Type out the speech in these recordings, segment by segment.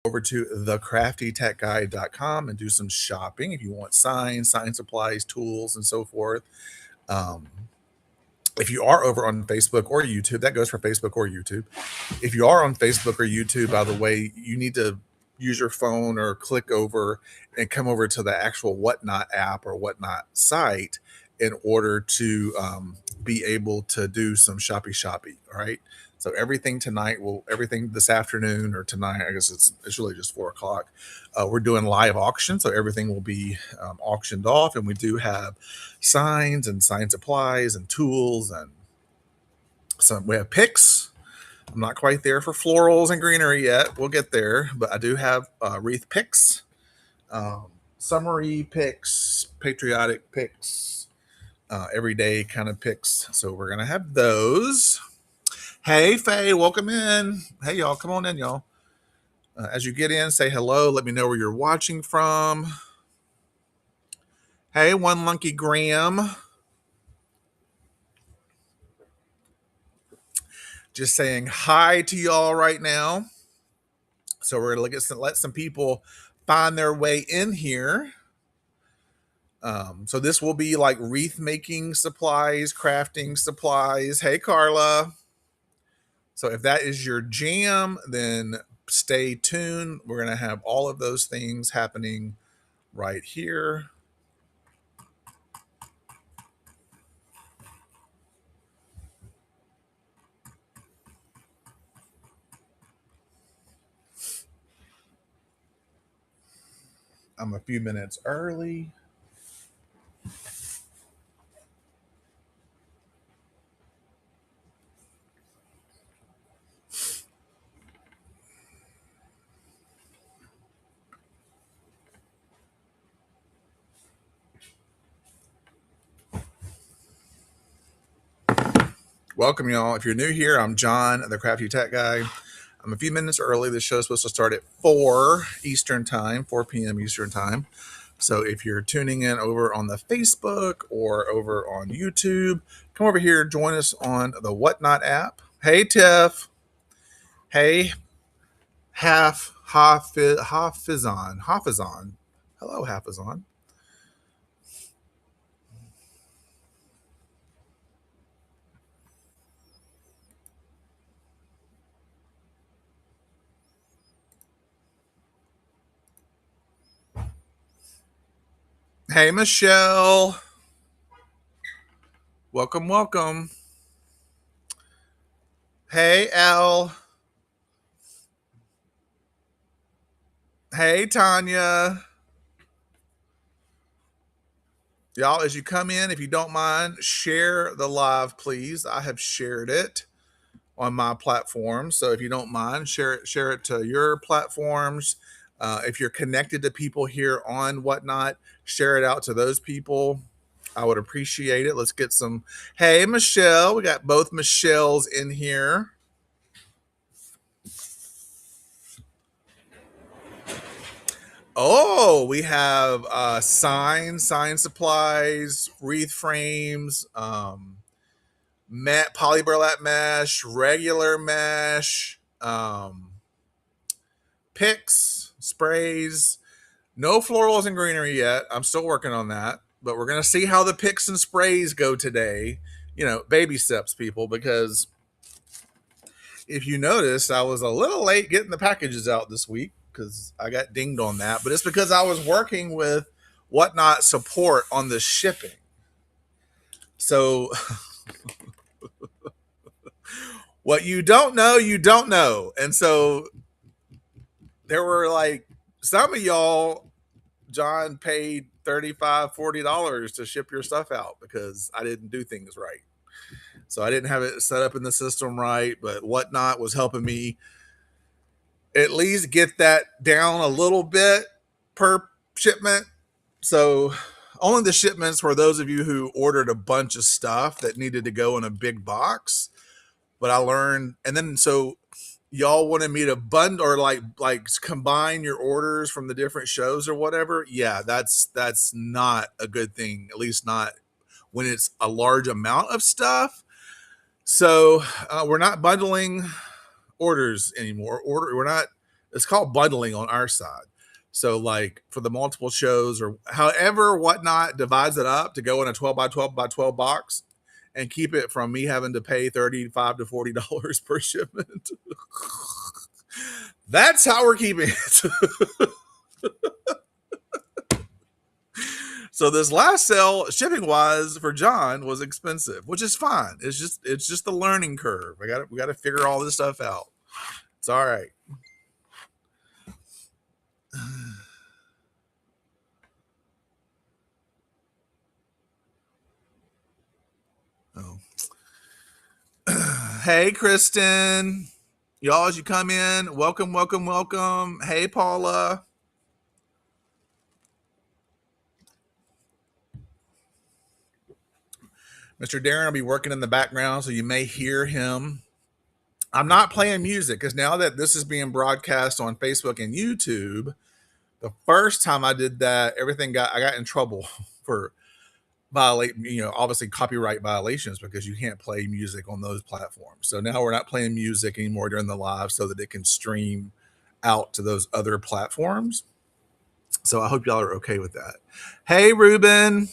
over to thecraftytechguy.com and do some shopping if you want signs, sign supplies, tools, and so forth. Um, if you are over on Facebook or YouTube, that goes for Facebook or YouTube. If you are on Facebook or YouTube, by the way, you need to use your phone or click over and come over to the actual Whatnot app or Whatnot site in order to be able to do some shoppy. All right. So everything this afternoon or tonight, I guess it's really just 4 o'clock. We're doing live auction, so everything will be auctioned off, and we do have signs and sign supplies and tools, and we have picks. I'm not quite there for florals and greenery yet. We'll get there, but I do have wreath picks, summary picks, patriotic picks, everyday kind of picks. So we're gonna have those. Hey, Faye, welcome in. Hey, y'all, come on in, y'all. As you get in, say hello. Let me know where you're watching from. Hey, One Lunky Graham. Just saying hi to y'all right now. So we're going to let some people find their way in here. So this will be like wreath making supplies, crafting supplies. Hey, Carla. So if that is your jam, then stay tuned. We're going to have all of those things happening right here. I'm a few minutes early. Welcome, y'all. If you're new here, I'm John, the Crafty Tech Guy. I'm a few minutes early. The show's supposed to start at 4 Eastern Time, 4 p.m. Eastern Time. So if you're tuning in over on the Facebook or over on YouTube, come over here, join us on the Whatnot app. Hey, Tiff. Hey, Hafizan. Hello, Hafizan. Hey, Michelle. Welcome. Hey, Al. Hey, Tanya. Y'all, as you come in, if you don't mind, share the live, please. I have shared it on my platform. So if you don't mind, share it to your platforms. If you're connected to people here on Whatnot, share it out to those people. I would appreciate it. Let's get some. Hey, Michelle. We got both Michelles in here. Oh, we have sign supplies, wreath frames, polyburlap mesh, regular mesh, picks, sprays. No florals and greenery yet. I'm still working on that, but we're going to see how the picks and sprays go today. Baby steps, people, because if you noticed, I was a little late getting the packages out this week because I got dinged on that, but it's because I was working with Whatnot support on the shipping. So what you don't know. And so there were like some of y'all, John paid $35, $40 to ship your stuff out because I didn't do things right. So I didn't have it set up in the system right, but Whatnot was helping me at least get that down a little bit per shipment. So only the shipments were those of you who ordered a bunch of stuff that needed to go in a big box. But I learned, and then so y'all wanted me to bundle or like combine your orders from the different shows or whatever. Yeah, that's not a good thing, at least not when it's a large amount of stuff. So we're not bundling orders anymore. We're not It's called bundling on our side. So like for the multiple shows or however whatnot divides it up to go in a 12 by 12 by 12 box and keep it from me having to pay $35 to $40 per shipment. That's how we're keeping it. So this last sale, shipping wise for John, was expensive, which is fine. It's just the learning curve. We got to figure all this stuff out. It's all right. Oh. Hey, Kristen. Y'all, as you come in, welcome, welcome, welcome. Hey, Paula. Mr. Darren will be working in the background, so you may hear him. I'm not playing music because now that this is being broadcast on Facebook and YouTube, the first time I did that, I got in trouble for obviously copyright violations because you can't play music on those platforms. So now we're not playing music anymore during the live so that it can stream out to those other platforms. So I hope y'all are okay with that. Hey, Ruben.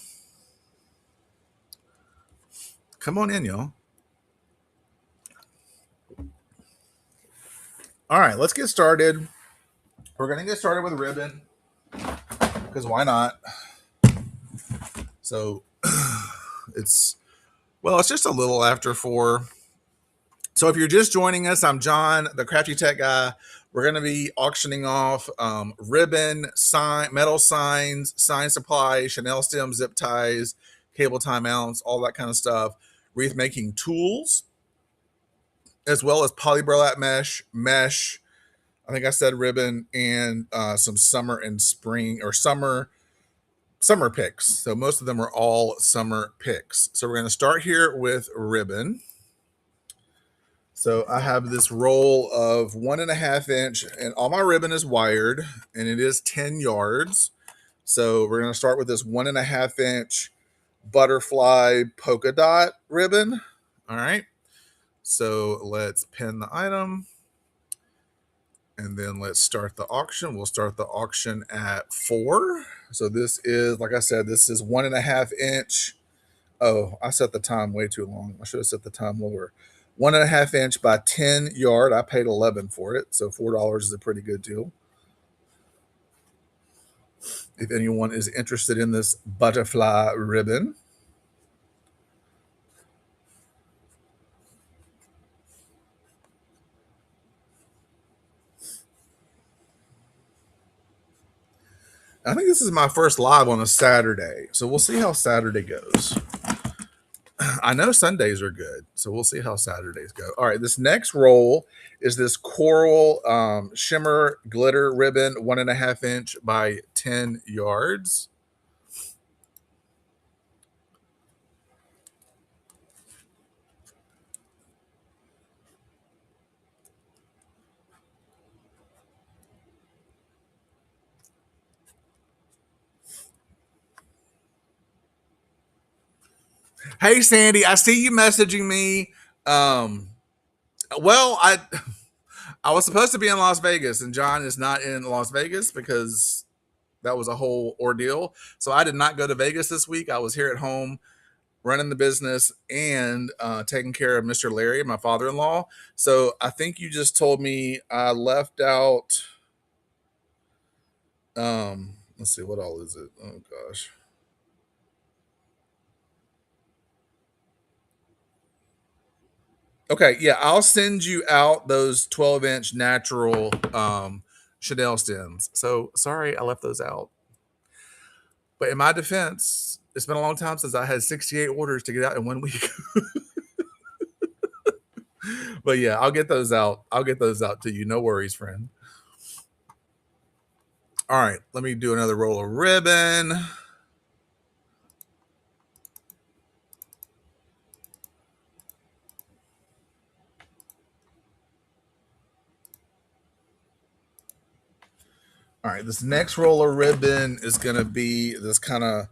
Come on in, y'all. All right, let's get started. We're going to get started with ribbon because why not? So it's just a little after 4. So if you're just joining us, I'm John, the Crafty Tech Guy. We're going to be auctioning off ribbon, metal signs, sign supply, Chanel stems, zip ties, cable tie mounts, all that kind of stuff. Wreath making tools, as well as poly burlap mesh. I think I said ribbon, and some summer and spring or summer picks. So most of them are all summer picks. So we're going to start here with ribbon. So I have this roll of 1.5 inch, and all my ribbon is wired, and it is 10 yards. So we're going to start with this 1.5 inch butterfly polka dot ribbon. All right. So let's pin the item, and then let's start the auction. We'll start the auction at 4. So this is, like I said, this is 1.5 inch. Oh, I set the time way too long. I should have set the time lower. 1.5 inch by 10 yard. I paid 11 for it, so $4 is a pretty good deal. If anyone is interested in this butterfly ribbon. I think this is my first live on a Saturday, so we'll see how Saturday goes. I know Sundays are good, so we'll see how Saturdays go. All right, this next roll is this coral shimmer glitter ribbon, 1.5 inch by 10 yards. Hey, Sandy, I see you messaging me. Well, I was supposed to be in Las Vegas, and John is not in Las Vegas because that was a whole ordeal. So I did not go to Vegas this week. I was here at home running the business and taking care of Mr. Larry, my father-in-law. So I think you just told me I left out. Let's see, what all is it? Oh gosh. Okay, yeah, I'll send you out those 12-inch natural Chanel stems. So sorry I left those out. But in my defense, it's been a long time since I had 68 orders to get out in 1 week. But yeah, I'll get those out. I'll get those out to you. No worries, friend. All right, let me do another roll of ribbon. All right, this next roll of ribbon is going to be this kind of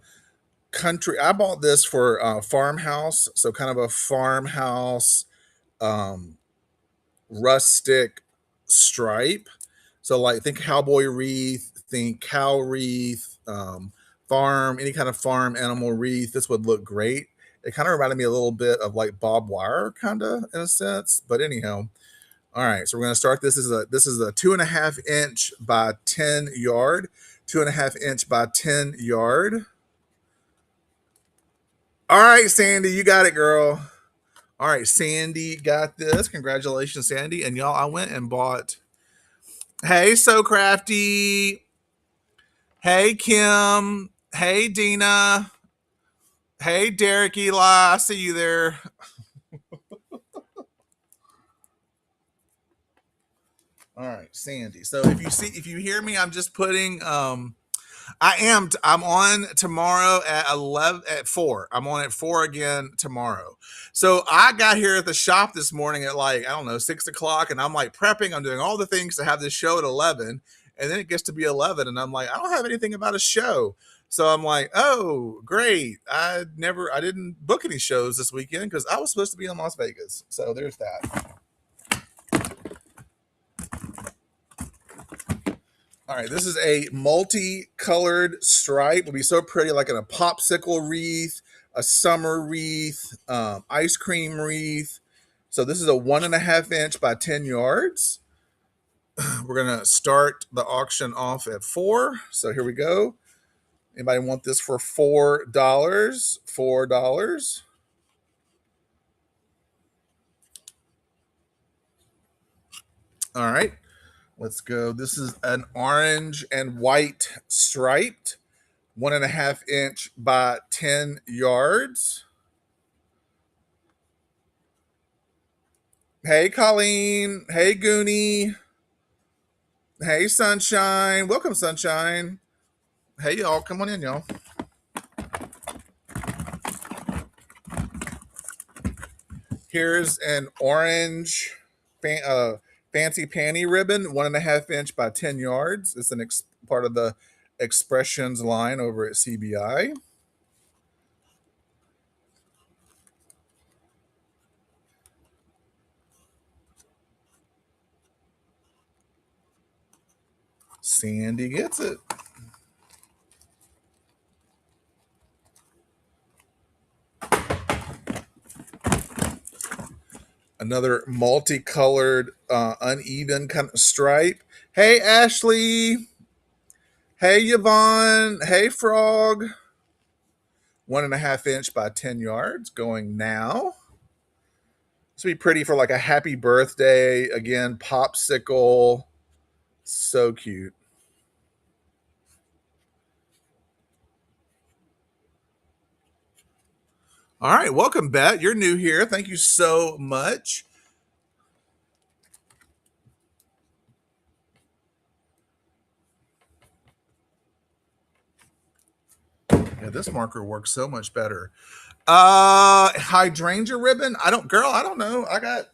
country. I bought this for farmhouse, so kind of a farmhouse rustic stripe. So like think cowboy wreath, think cow wreath, farm, any kind of farm animal wreath. This would look great. It kind of reminded me a little bit of like barbed wire, kind of in a sense. But anyhow, all right. So we're gonna start. This is a 2.5 inch by 10 yard, 2.5 inch by 10 yard. All right, Sandy, you got it, girl. All right, Sandy got this. Congratulations, Sandy. And y'all, I went and bought. Hey, So Crafty. Hey, Kim. Hey, Dina. Hey, Derek Eli. I see you there. All right, Sandy. So if you hear me, I'm just putting I'm on tomorrow at 11 at 4. I'm on at 4 again tomorrow. So I got here at the shop this morning at like, I don't know, 6 o'clock, and I'm like prepping. I'm doing all the things to have this show at 11. And then it gets to be 11, and I'm like, I don't have anything about a show. So I'm like, oh, great. I didn't book any shows this weekend because I was supposed to be in Las Vegas. So there's that. All right, this is a multicolored stripe. It'll be so pretty, like in a popsicle wreath, a summer wreath, ice cream wreath. So this is a 1.5 inch by 10 yards. We're gonna start the auction off at 4. So here we go. Anybody want this for $4? $4. All right. Let's go. This is an orange and white striped, 1.5 inch by 10 yards. Hey, Colleen. Hey, Goonie. Hey, Sunshine. Welcome, Sunshine. Hey, y'all. Come on in, y'all. Here's an orange fancy panty ribbon, 1.5 inch by 10 yards. It's part of the Expressions line over at CBI. Sandy gets it. Another multicolored, uneven kind of stripe. Hey, Ashley. Hey, Yvonne. Hey, Frog. 1.5 inch by 10 yards going now. This would be pretty for like a happy birthday. Again, popsicle. So cute. All right, welcome, Bet. You're new here. Thank you so much. Yeah, this marker works so much better. Hydrangea ribbon. I don't know. I got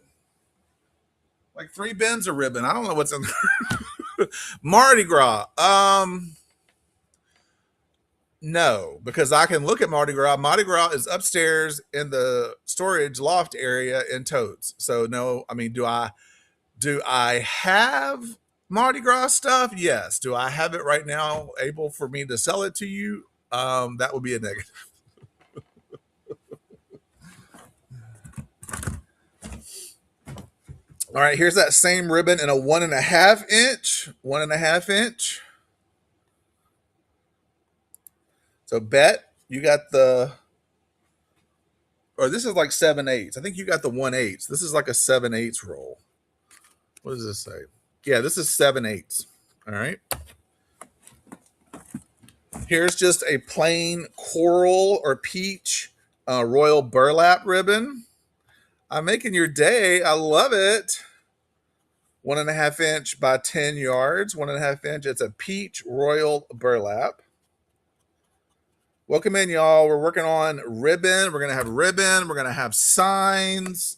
like 3 bins of ribbon. I don't know what's in there. Mardi Gras. No, because I can look at Mardi Gras. Mardi Gras is upstairs in the storage loft area in Toads. So no, I mean, do I have Mardi Gras stuff? Yes. Do I have it right now able for me to sell it to you? That would be a negative. All right, here's that same ribbon in a 1.5 inch. 1.5 inch. So Bet, you got or this is like 7/8. I think you got the 1/8. This is like a 7/8 roll. What does this say? Yeah, this is 7/8. All right. Here's just a plain coral or peach royal burlap ribbon. I'm making your day. I love it. 1.5 inch by 10 yards. 1.5 inch. It's a peach royal burlap. Welcome in, y'all. We're working on ribbon. We're gonna have ribbon. We're gonna have signs.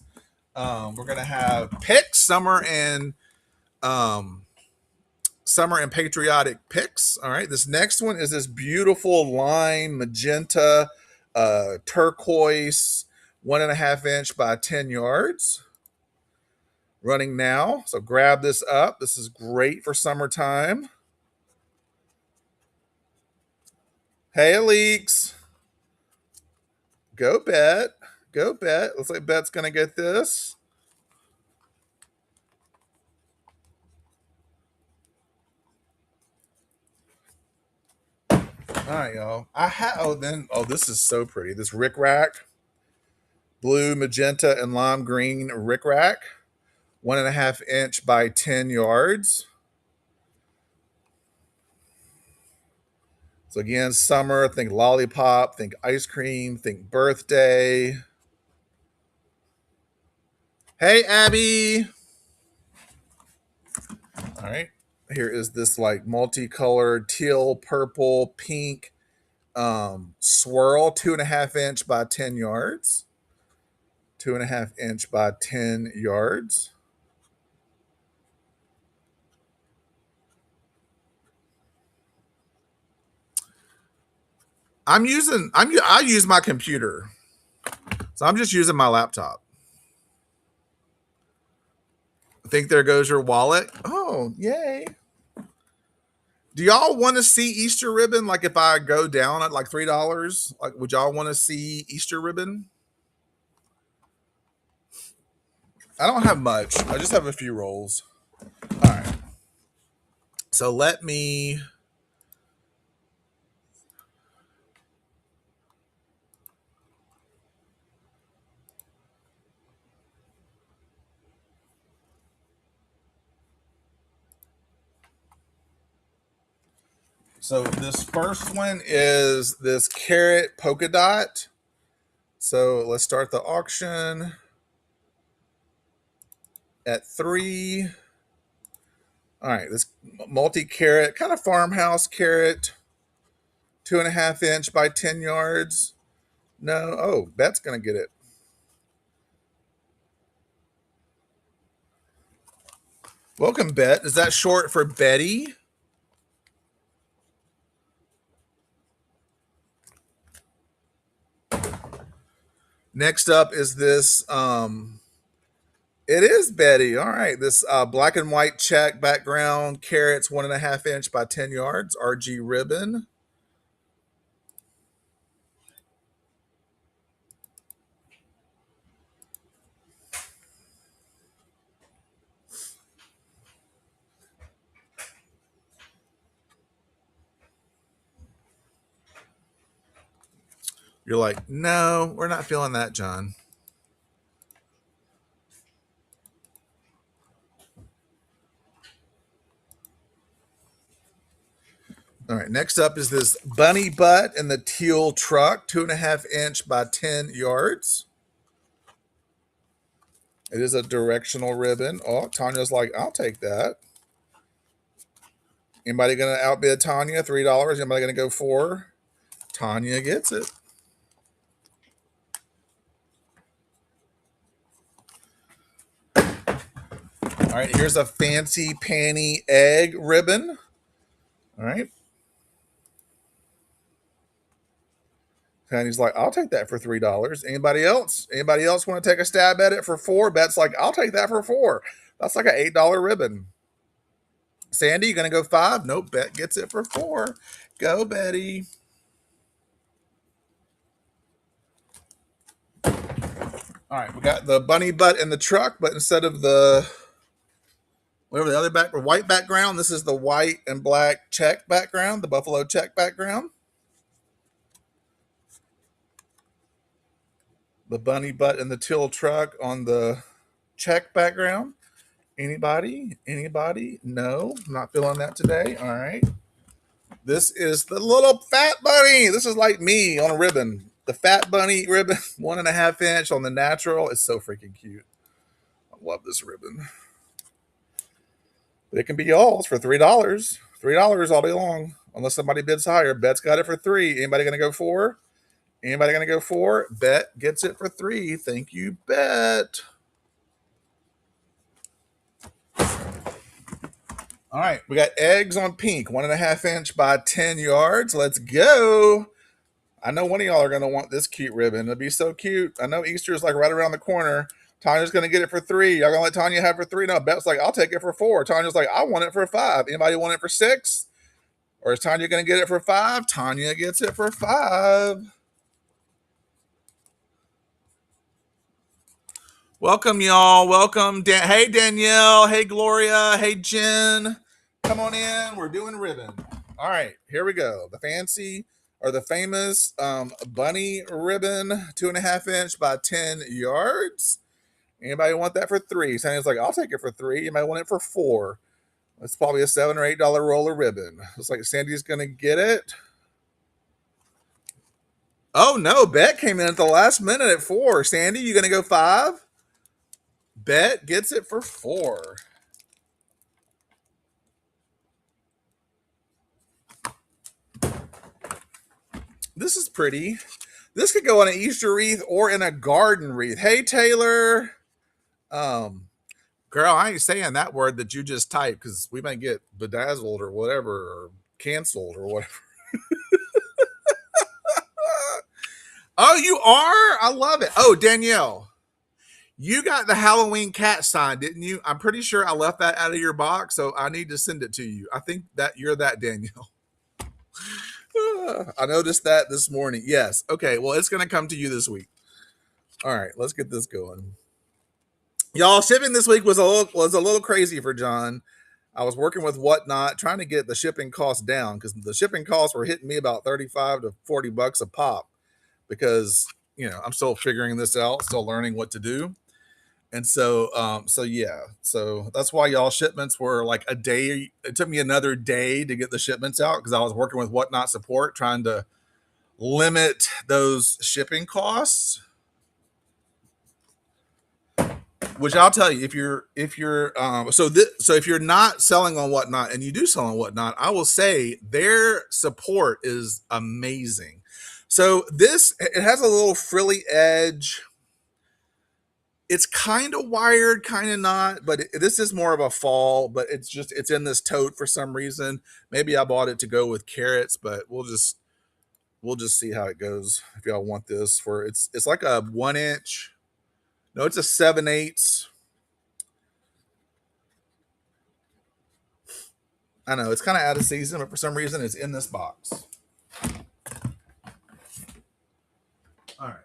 We're gonna have picks, summer and patriotic picks. All right. This next one is this beautiful lime magenta, turquoise, 1.5 inch by 10 yards. running now. So grab this up. This is great for summertime. Hey, Aleeks. Go Bet. Go Bet. Looks like Bet's going to get this. All right, y'all. This is so pretty. This Rick Rack, blue, magenta, and lime green Rick Rack, 1.5 inch by 10 yards. So again, summer, think lollipop, think ice cream, think birthday. Hey, Abby. All right. Here is this like multicolored teal, purple, pink swirl, 2.5 inch by 10 yards. 2.5 inch by 10 yards. I use my computer. So I'm just using my laptop. I think there goes your wallet. Oh, yay. Do y'all want to see Easter ribbon? Like if I go down at like $3, like would y'all want to see Easter ribbon? I don't have much. I just have a few rolls. All right. So let me So this first one is this carrot polka dot. So let's start the auction at 3. All right, this multi-carrot, kind of farmhouse carrot, 2.5 inch by 10 yards. No, oh, Bet's gonna get it. Welcome, Bet. Is that short for Betty? Next up is this. It is Betty. All right, this black and white check background, carrots, 1.5 inch by 10 yards, RG ribbon. You're like, no, we're not feeling that, John. All right, next up is this bunny butt in the teal truck, 2.5 inch by 10 yards. It is a directional ribbon. Oh, Tanya's like, I'll take that. Anybody going to outbid Tanya? $3. Anybody going to go 4? Tanya gets it. All right, here's a fancy panty egg ribbon. All right. Panty's like, I'll take that for $3. Anybody else? Anybody else want to take a stab at it for 4? Bet's like, I'll take that for 4. That's like an $8 ribbon. Sandy, you gonna go 5? Nope, Bet gets it for 4. Go, Betty. All right, we got the bunny butt in the truck, but instead of the whatever the other white background, this is the white and black check background, the buffalo check background. The bunny butt in the teal truck on the check background. Anybody? Anybody? No, I'm not feeling that today. All right. This is the little fat bunny. This is like me on a ribbon. The fat bunny ribbon, 1.5 inch on the natural. It's so freaking cute. I love this ribbon. But it can be y'all's for $3. $3 all day long. Unless somebody bids higher. Bet's got it for 3. Anybody gonna go 4? Anybody gonna go 4? Bet gets it for 3. Thank you, Bet. All right, we got eggs on pink, 1.5 inch by 10 yards. Let's go. I know one of y'all are going to want this cute ribbon. It'll be so cute. I know Easter is like right around the corner. Tanya's going to get it for 3. Y'all going to let Tanya have for 3? No, Bet's like, I'll take it for 4. Tanya's like, I want it for 5. Anybody want it for 6? Or is Tanya going to get it for 5? Tanya gets it for 5. Welcome, y'all. Welcome. Hey, Danielle. Hey, Gloria. Hey, Jen. Come on in. We're doing ribbon. All right, here we go. The fancy or the famous bunny ribbon, 2.5 inch by 10 yards. Anybody want that for 3? Sandy's like, I'll take it for 3. Anybody want it for 4? That's probably a $7 or $8 roll of ribbon. Looks like Sandy's gonna get it. Oh no, Bet came in at the last minute at 4. Sandy, you gonna go 5? Bet gets it for 4. This is pretty. This could go on an Easter wreath or in a garden wreath. Hey Taylor. Girl, I ain't saying that word that you just typed because we might get bedazzled or whatever, or canceled or whatever. Oh, you are? I love it. Oh, Danielle, you got the Halloween cat sign, didn't you? I'm pretty sure I left that out of your box, so I need to send it to you. I think that you're that, Danielle. I noticed that this morning. Yes. Okay. Well, it's going to come to you this week. All right. Let's get this going. Y'all, shipping this week was a little crazy for John. I was working with Whatnot, trying to get the shipping costs down because the shipping costs were hitting me about $35 to $40 a pop. Because I'm still figuring this out, still learning what to do, and so that's why y'all shipments were like a day. It took me another day to get the shipments out because I was working with Whatnot support, trying to limit those shipping costs. Which I'll tell you, if you're if you're not selling on Whatnot and you do sell on Whatnot, I will say their support is amazing. So it has a little frilly edge. It's kind of wired, kind of not, but this is more of a fall, but it's in this tote for some reason. Maybe I bought it to go with carrots, but we'll just see how it goes. If y'all want this for it's like a 1 inch. No, it's a 7/8. I know it's kind of out of season, but for some reason it's in this box. All right.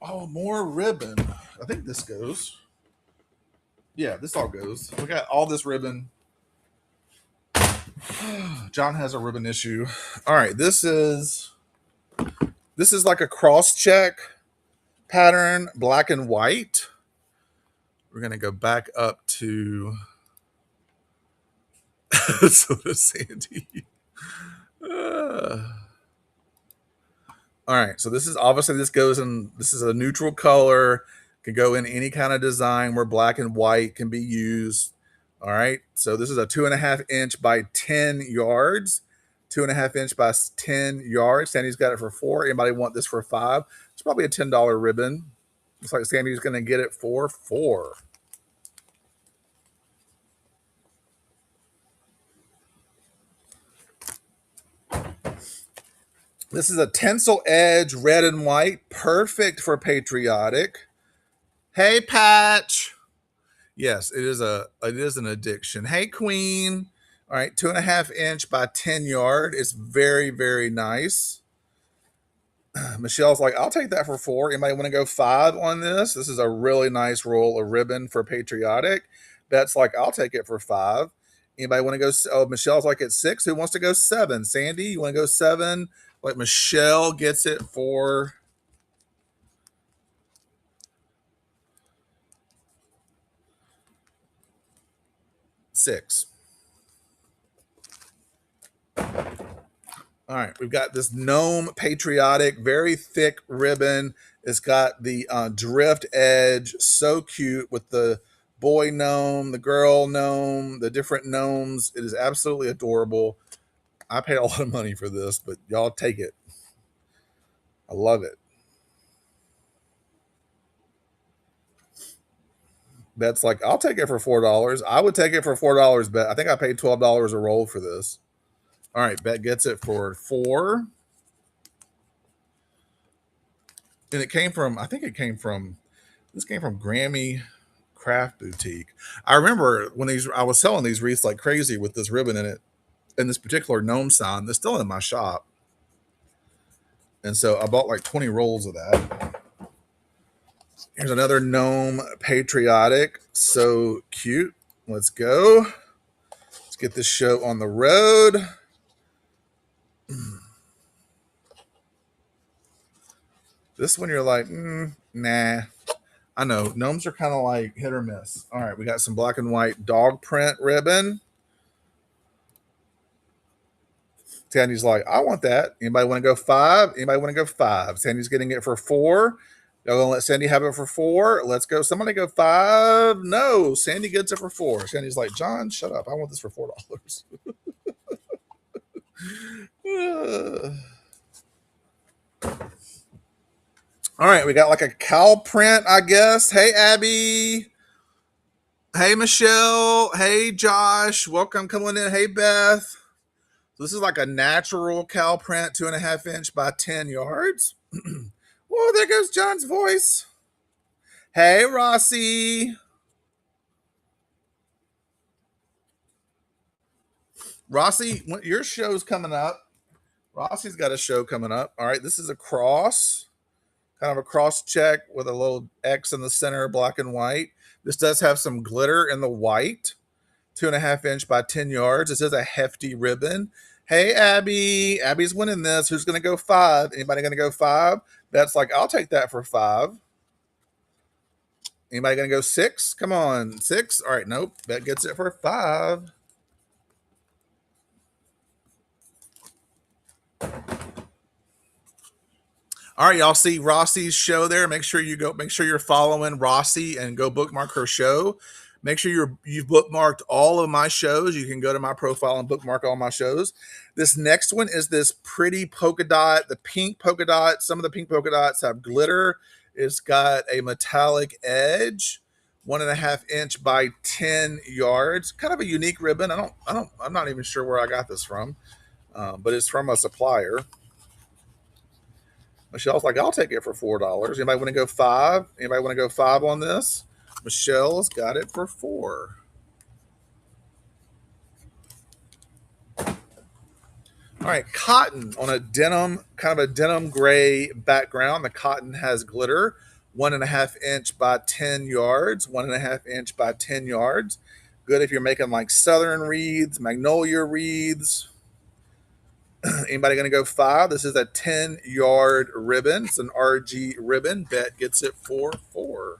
Oh, more ribbon. I think this goes. Yeah, this all goes. We got all this ribbon. John has a ribbon issue. All right, this is like a cross check pattern, black and white. We're gonna go back up to sort of Sandy. All right, so this is obviously this is a neutral color, can go in any kind of design where black and white can be used. All right, so this is a 2.5 inch by 10 yards, 2.5 inch by 10 yards. Sandy's got it for 4. Anybody want this for 5? It's probably a $10 ribbon. Looks like Sandy's going to get it for 4. This is a tinsel edge, red and white, perfect for patriotic. Hey, Patch. Yes, it is an addiction. Hey, Queen. All right, 2.5 inch by 10 yard. It's very, very nice. Michelle's like, I'll take that for 4. Anybody want to go 5 on this? This is a really nice roll of ribbon for patriotic. Bet's like, I'll take it for 5. Anybody want to go? Oh, Michelle's like at 6. Who wants to go 7? Sandy, you want to go 7? Like Michelle gets it for 6. All right, we've got this gnome patriotic, very thick ribbon. It's got the drift edge, so cute with the boy gnome, the girl gnome, the different gnomes. It is absolutely adorable. I paid a lot of money for this, but y'all take it. I love it. That's like, I'll take it for $4. I would take it for $4, Bet. I think I paid $12 a roll for this. All right, Bet gets it for 4. And it came from, I think it came from, this came from Grammy Craft Boutique. I remember when I was selling these wreaths like crazy with this ribbon in it, and this particular gnome sign that's still in my shop. And so I bought like 20 rolls of that. Here's another gnome patriotic. So cute. Let's go. Let's get this show on the road. This one you're like, nah. I know. Gnomes are kind of like hit or miss. All right, we got some black and white dog print ribbon. Sandy's like, I want that. Anybody want to go 5? Anybody want to go 5? Sandy's getting it for 4. Y'all gonna let Sandy have it for 4? Let's go. Somebody go 5. No, Sandy gets it for 4. Sandy's like, John, shut up. I want this for $4. All right, we got like a cow print, I guess. Hey, Abby. Hey, Michelle. Hey, Josh. Welcome coming in. Hey, Beth. So this is like a natural cow print, 2.5 inch by 10 yards. Whoa, there goes John's voice. Hey, Rossi. Rossi, your show's coming up. Rossi's got a show coming up. All right, this is a cross, kind of a cross check with a little X in the center, black and white. This does have some glitter in the white, 2.5 inch by 10 yards. This is a hefty ribbon. Hey, Abby. Abby's winning this. Who's going to go 5? Anybody going to go 5? That's like, I'll take that for 5. Anybody going to go 6? Come on, 6. All right, nope. That gets it for 5. All right, y'all see Rossi's show there. Make sure you're following Rossi and go bookmark her show. Make sure you've bookmarked all of my shows. You can go to my profile and bookmark all my shows. This next one is this pretty polka dot, the pink polka dot. Some of the pink polka dots have glitter. It's got a metallic edge, 1.5 inch by 10 yards. Kind of a unique ribbon. I'm not even sure where I got this from, but it's from a supplier. Michelle's like, I'll take it for $4. Anybody want to go 5? Anybody want to go 5 on this? Michelle's got it for 4. All right, cotton on a denim, kind of a denim gray background. The cotton has glitter, 1.5 inch by 10 yards, 1.5 inch by 10 yards. Good if you're making like southern wreaths, magnolia wreaths. Anybody going to go 5? This is a 10-yard ribbon. It's an RG ribbon. Bet gets it for 4.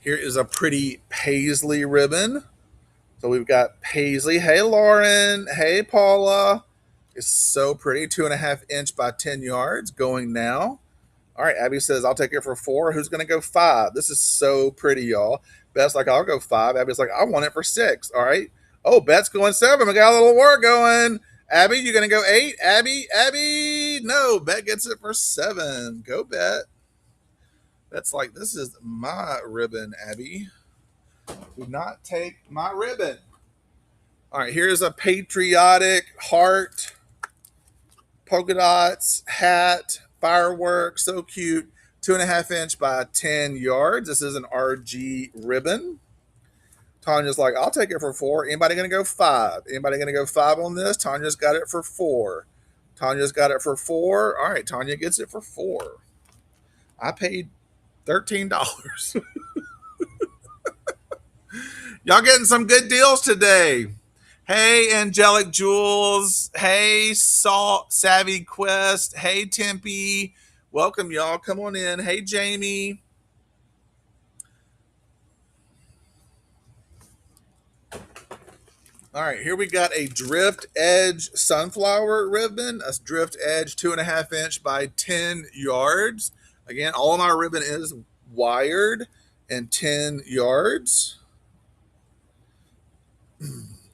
Here is a pretty paisley ribbon. So we've got paisley. Hey, Lauren. Hey, Paula. It's so pretty. 2.5 inch by 10 yards going now. All right, Abby says, I'll take it for 4. Who's going to go 5? This is so pretty, y'all. Beth's like, I'll go 5. Abby's like, I want it for 6. All right. Oh, Beth's going 7. We got a little war going. Abby, you going to go 8? Abby. No, Beth gets it for 7. Go, Beth. That's like, this is my ribbon, Abby. Do not take my ribbon. All right, here's a patriotic heart, polka dots, hat, fireworks. So cute. 2.5 inch by 10 yards. This is an RG ribbon. Tanya's like, I'll take it for 4. Anybody going to go 5? Anybody going to go 5 on this? Tanya's got it for 4. Tanya's got it for 4. All right, Tanya gets it for 4. I paid $13. Y'all getting some good deals today. Hey, Angelic Jules. Hey, Salt Savvy Quest. Hey, Tempe. Welcome, y'all. Come on in. Hey, Jamie. All right, here we got a drift edge sunflower ribbon. A drift edge 2.5 inch by 10 yards. Again, all of my ribbon is wired and 10 yards.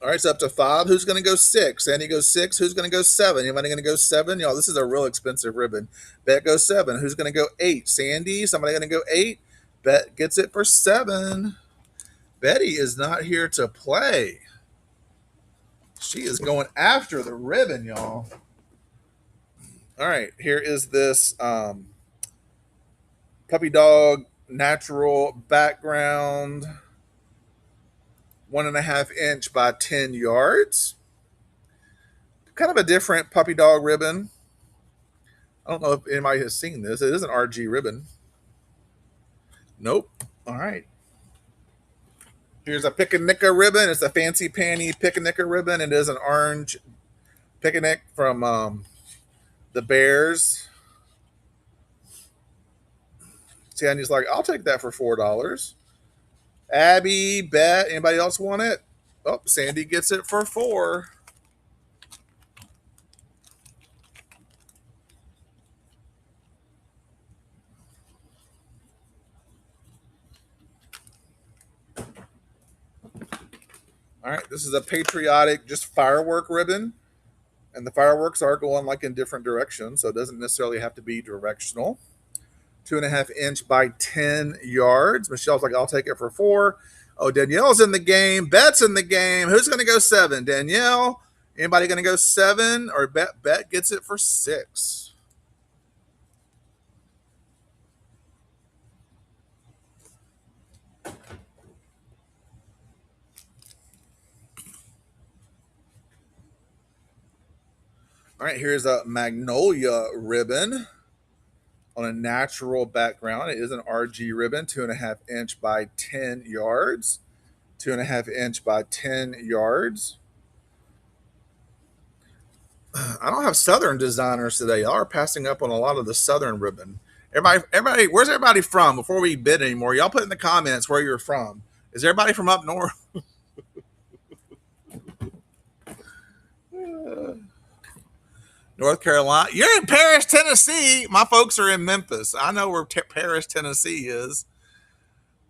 All right, it's up to 5. Who's going to go 6? Sandy goes 6. Who's going to go 7? Anybody going to go 7? Y'all, this is a real expensive ribbon. Bet goes 7. Who's going to go 8? Sandy. Somebody going to go 8? Bet gets it for 7. Betty is not here to play. She is going after the ribbon, y'all. All right, here is this puppy dog natural background, 1.5 inch by 10 yards. Kind of a different puppy dog ribbon. I don't know if anybody has seen this. It is an RG ribbon. Nope. All right. Here's a picnicker ribbon. It's a fancy panty picnicker ribbon. It is an orange picnic from the Bears. Sandy's like, I'll take that for $4. Abby, Bet, anybody else want it? Oh, Sandy gets it for $4. All right, this is a patriotic, just firework ribbon. And the fireworks are going like in different directions, so it doesn't necessarily have to be directional. 2.5 inch by 10 yards. Michelle's like, I'll take it for $4. Oh, Danielle's in the game. Bet's in the game. Who's going to go 7? Danielle? Anybody going to go 7? Or Bet gets it for $6. All right, here's a magnolia ribbon on a natural background. It is an RG ribbon, 2.5 inch by 10 yards. 2.5 inch by 10 yards. I don't have Southern designers today. Y'all are passing up on a lot of the Southern ribbon. Everybody, where's everybody from? Before we bid anymore, y'all put in the comments where you're from. Is everybody from up north? North Carolina. You're in Paris, Tennessee. My folks are in Memphis. I know where Paris, Tennessee is.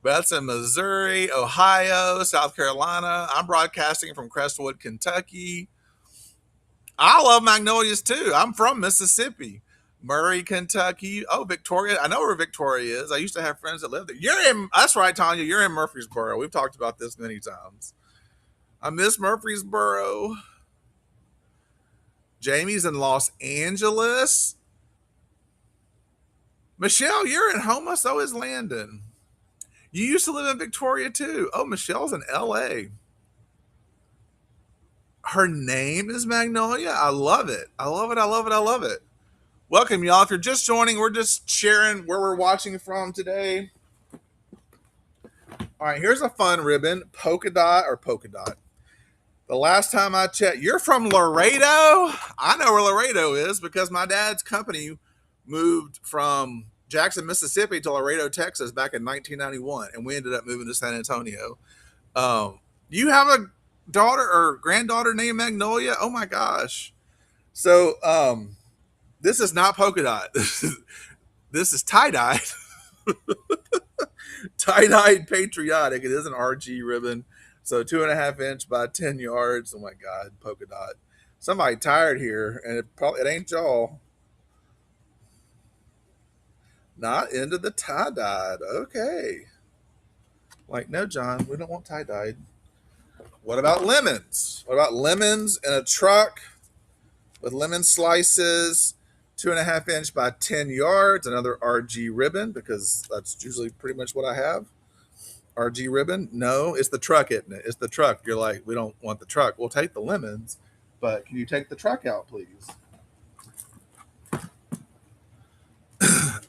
But that's in Missouri, Ohio, South Carolina. I'm broadcasting from Crestwood, Kentucky. I love magnolias too. I'm from Mississippi. Murray, Kentucky. Oh, Victoria. I know where Victoria is. I used to have friends that lived there. You're in, that's right, Tanya. You're in Murfreesboro. We've talked about this many times. I miss Murfreesboro. Jamie's in Los Angeles. Michelle, you're in Homa. So is Landon. You used to live in Victoria too. Oh, Michelle's in LA. Her name is Magnolia. I love it. I love it. I love it. I love it. Welcome, y'all. If you're just joining, we're just sharing where we're watching from today. All right, here's a fun ribbon. Polka dot. The last time I checked, you're from Laredo? I know where Laredo is because my dad's company moved from Jackson, Mississippi to Laredo, Texas back in 1991, and we ended up moving to San Antonio. You have a daughter or granddaughter named Magnolia? Oh my gosh. So this is not polka dot. This is tie-dyed. Tie-dyed patriotic. It is an RG ribbon. So 2.5 inch by 10 yards. Oh my God, polka dot. Somebody tired here, and it ain't y'all. Not into the tie-dyed. Okay. Like, no, John, we don't want tie-dyed. What about lemons? What about lemons in a truck with lemon slices? 2.5 inch by 10 yards. Another RG ribbon because that's usually pretty much what I have. RG ribbon? No, it's the truck, isn't it? It's the truck. You're like, we don't want the truck. We'll take the lemons, but can you take the truck out, please?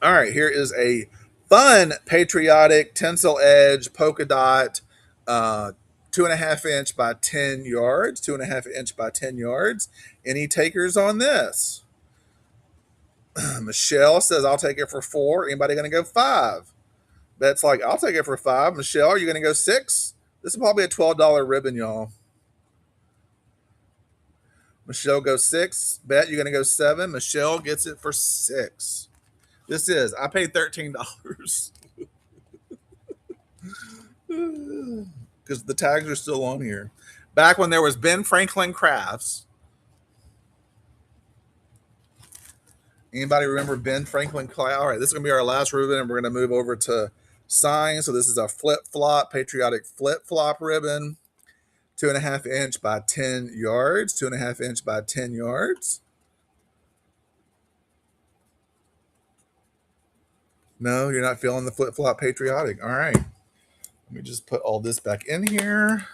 All right, here is a fun patriotic tinsel edge polka dot 2.5 inch by 10 yards. 2.5 inch by 10 yards. Any takers on this? Michelle says, I'll take it for $4. Anybody going to go 5? Bet's like, I'll take it for $5. Michelle, are you going to go 6? This is probably a $12 ribbon, y'all. Michelle goes 6. Bet, you're going to go 7. Michelle gets it for 6. I paid $13. Because the tags are still on here. Back when there was Ben Franklin Crafts. Anybody remember Ben Franklin Crafts? All right, this is going to be our last ribbon, and we're going to move over to signs. So this is a flip-flop, patriotic flip-flop ribbon. 2.5 inch by 10 yards, 2.5 inch by 10 yards. No, you're not feeling the flip-flop patriotic. All right. Let me just put all this back in here.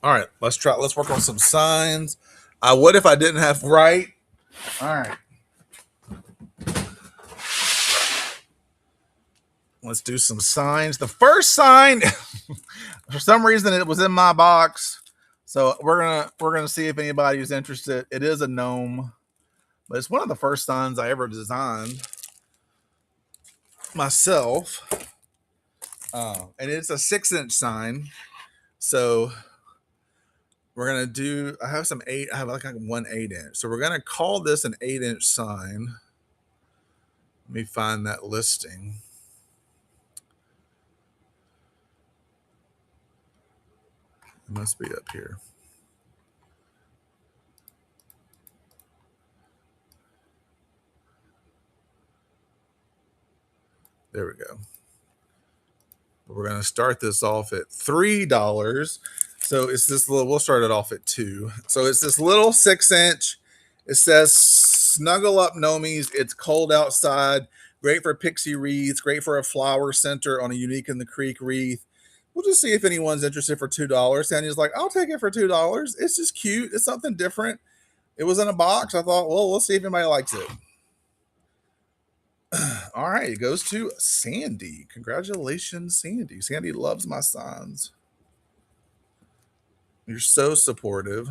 All right, let's work on some signs. I would if I didn't have right. All right. Let's do some signs. The first sign, for some reason, it was in my box. So we're gonna see if anybody is interested. It is a gnome, but it's one of the first signs I ever designed myself. And it's a 6-inch sign. So we're gonna do. I have some 8. I have like 1 8-inch. So we're gonna call this an 8-inch sign. Let me find that listing. It must be up here. There we go. We're going to start this off at $3. So it's this little, we'll start it off at 2. So it's this little 6-inch. It says, snuggle up, gnomies. It's cold outside. Great for pixie wreaths. Great for a flower center on a Unique in the Creek wreath. We'll just see if anyone's interested for $2. Tanya's like, I'll take it for $2. It's just cute. It's something different. It was in a box. I thought, well, we'll see if anybody likes it. All right, it goes to Sandy. Congratulations, Sandy. Sandy loves my signs. You're so supportive.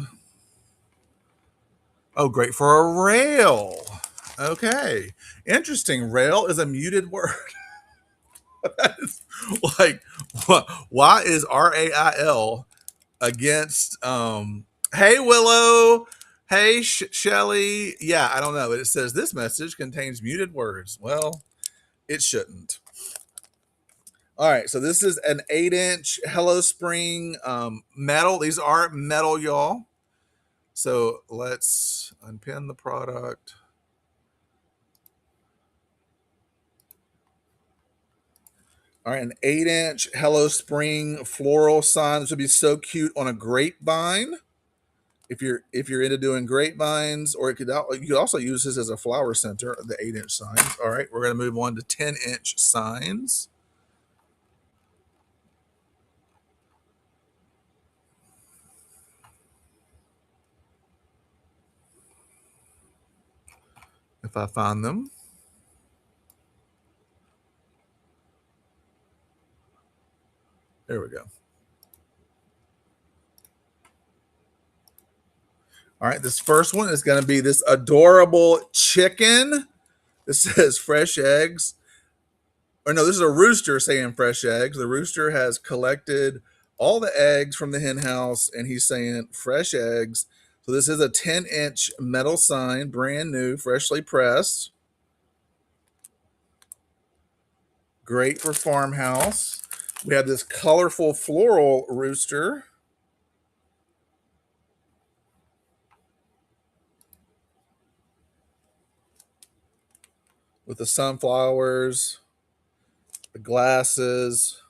Oh, great for a rail. Okay. Interesting. Rail is a muted word. Like, why is RAIL against hey Willow, hey Shelly? Yeah, I don't know. It says this message contains muted words. Well, it shouldn't. All right, so this is an 8-inch Hello Spring metal. These are metal, y'all. So let's unpin the product. All right, an 8-inch Hello Spring floral sign. This would be so cute on a grapevine. If you're into doing grapevines, or you could also use this as a flower center. The 8-inch signs. All right, we're going to move on to 10-inch signs. If I find them. There we go. All right, this first one is going to be this adorable chicken. This says fresh eggs. Or no, this is a rooster saying fresh eggs. The rooster has collected all the eggs from the hen house, and he's saying fresh eggs. So this is a 10-inch metal sign, brand new, freshly pressed. Great for farmhouse. We have this colorful floral rooster. With the sunflowers, the glasses.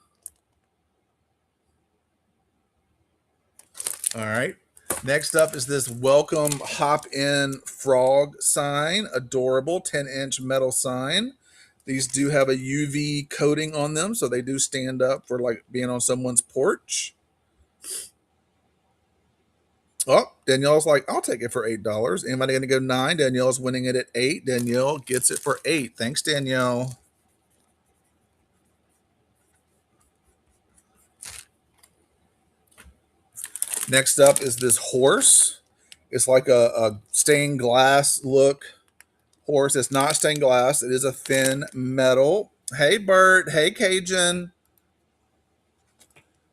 All right. Next up is this welcome hop in frog sign. Adorable 10-inch metal sign. These do have a UV coating on them, so they do stand up for like being on someone's porch. Oh, Danielle's like, I'll take it for $8. Anybody going to go 9? Danielle's winning it at 8. Danielle gets it for 8. Thanks, Danielle. Next up is this horse. It's like a stained glass look horse. It's not stained glass. It is a thin metal. Hey, Bert. Hey, Cajun.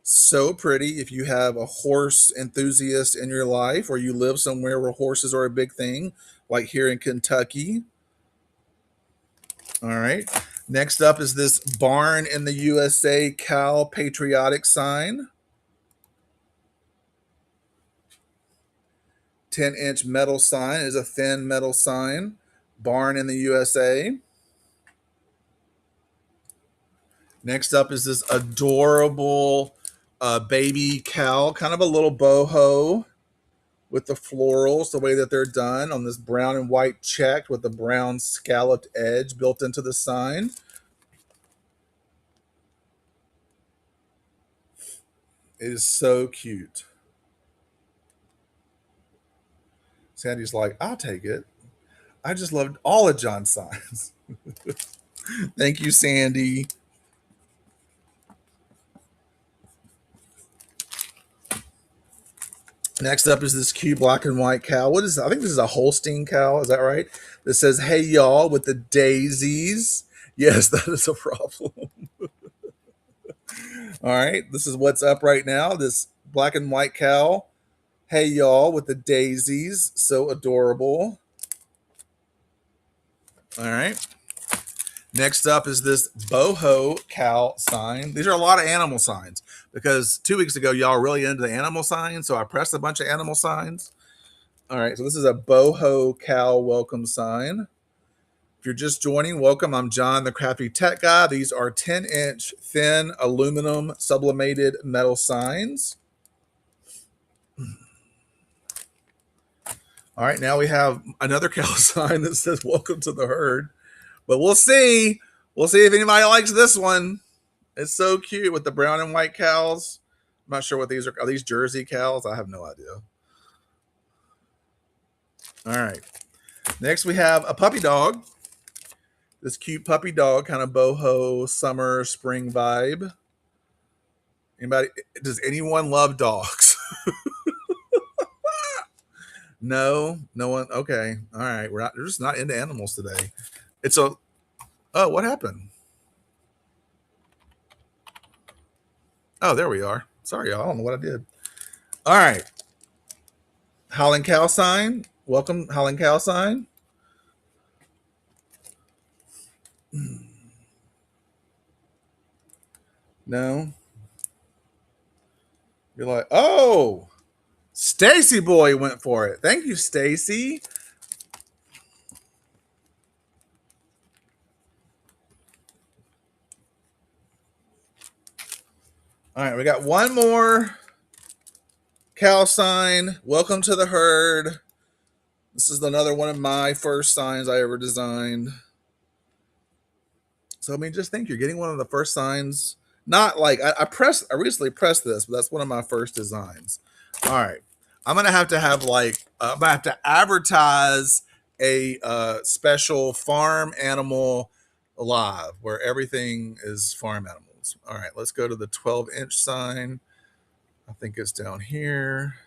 So pretty. If you have a horse enthusiast in your life, or you live somewhere where horses are a big thing, like here in Kentucky. All right. Next up is this barn in the USA cow patriotic sign. 10-inch metal sign is a thin metal sign. Barn in the USA. Next up is this adorable baby cow, kind of a little boho with the florals, the way that they're done on this brown and white check with the brown scalloped edge built into the sign. It is so cute. Sandy's like, I'll take it. I just loved all of John's signs. Thank you, Sandy. Next up is this cute black and white cow. What is? I think this is a Holstein cow. Is that right? That says "Hey y'all" with the daisies. Yes, that is a problem. All right, this is what's up right now. This black and white cow. Hey y'all with the daisies. So adorable. All right. Next up is this boho cow sign. These are a lot of animal signs because 2 weeks ago, y'all were really into the animal signs. So I pressed a bunch of animal signs. All right. So this is a boho cow welcome sign. If you're just joining, welcome. I'm John, the Crafty Tech Guy. These are 10-inch thin aluminum sublimated metal signs. All right. Now we have another cow sign that says welcome to the herd. But we'll see. We'll see if anybody likes this one. It's so cute with the brown and white cows. I'm not sure what these are. Are these Jersey cows? I have no idea. All right. Next, we have a puppy dog. This cute puppy dog, kind of boho summer spring vibe. Anybody? Does anyone love dogs? No, no one. Okay, all right. We're just not into animals today. It's a. Oh, what happened? Oh, there we are. Sorry, y'all. I don't know what I did. All right. Howling Cow sign. Welcome, Howling Cow sign. No. You're like, oh, Stacy boy went for it. Thank you, Stacy. All right, we got one more cow sign. Welcome to the herd. This is another one of my first signs I ever designed. So I mean, just think you're getting one of the first signs. Not like I recently pressed this, but that's one of my first designs. All right, I'm gonna have like I'm gonna have to advertise a special farm animal live where everything is farm animals. All right, let's go to the 12-inch sign. I think it's down here.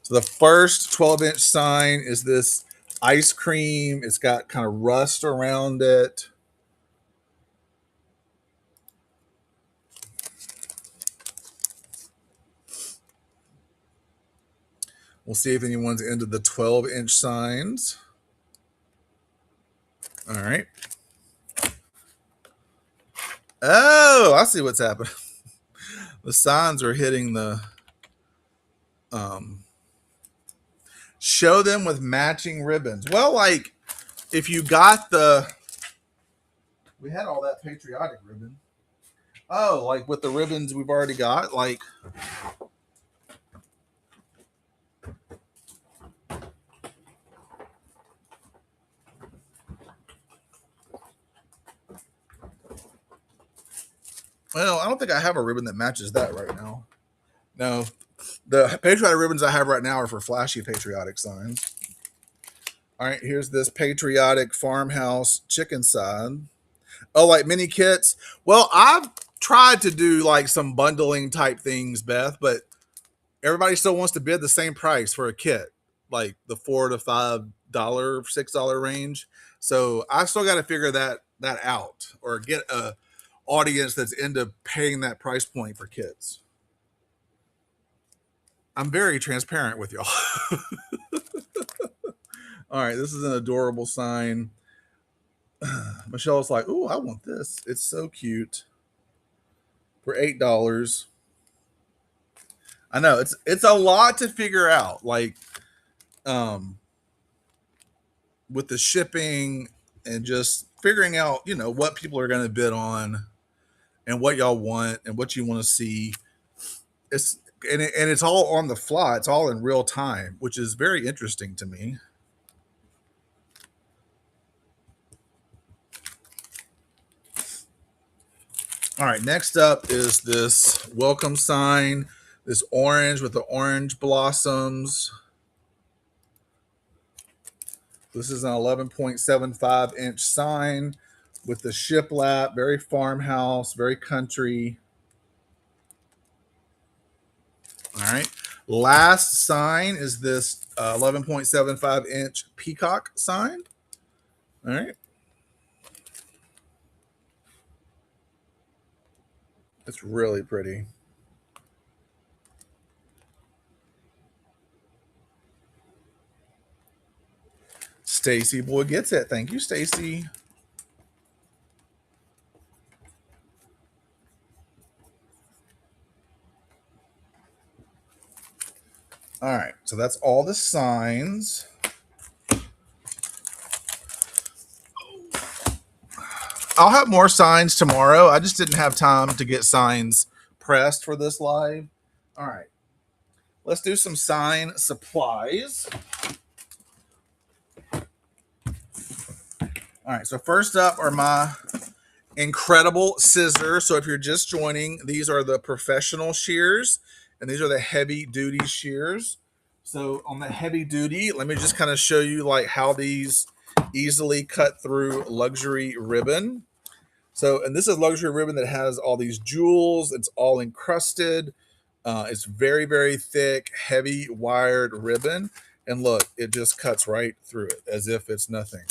So the first 12-inch sign is this ice cream. It's got kind of rust around it. We'll see if anyone's into the 12-inch signs. All right. Oh, I see what's happening. The signs are hitting the show them with matching ribbons. Well, like if you got we had all that patriotic ribbon. Oh, like with the ribbons we've already got, like well, I don't think I have a ribbon that matches that right now. No, the patriotic ribbons I have right now are for flashy patriotic signs. All right, here's this patriotic farmhouse chicken sign. Oh, like mini kits. Well, I've tried to do like some bundling type things, Beth, but everybody still wants to bid the same price for a kit, like the $4 to $5, $6 range. So I still got to figure that out or get a audience that's into paying that price point for kits. I'm very transparent with y'all. All right, this is an adorable sign. Michelle's like, "Ooh, I want this. It's so cute." For $8. I know it's a lot to figure out. Like, um, with the shipping and just figuring out, what people are going to bid on and what y'all want and what you want to see. It's and it's all on the fly. It's all in real time, which is very interesting to me. All right, next up is this welcome sign, this orange with the orange blossoms. This is an 11.75-inch sign with the shiplap, very farmhouse, very country. All right. Last sign is this 11.75-inch peacock sign. All right. It's really pretty. Stacy boy gets it. Thank you, Stacy. All right. So that's all the signs. I'll have more signs tomorrow. I just didn't have time to get signs pressed for this live. All right. Let's do some sign supplies. All right. So first up are my incredible scissors. So if you're just joining, these are the professional shears and these are the heavy duty shears. So on the heavy duty, let me just kind of show you like how these easily cut through luxury ribbon. So, and this is luxury ribbon that has all these jewels. It's all encrusted. It's very, very thick, heavy wired ribbon. And look, it just cuts right through it as if it's nothing.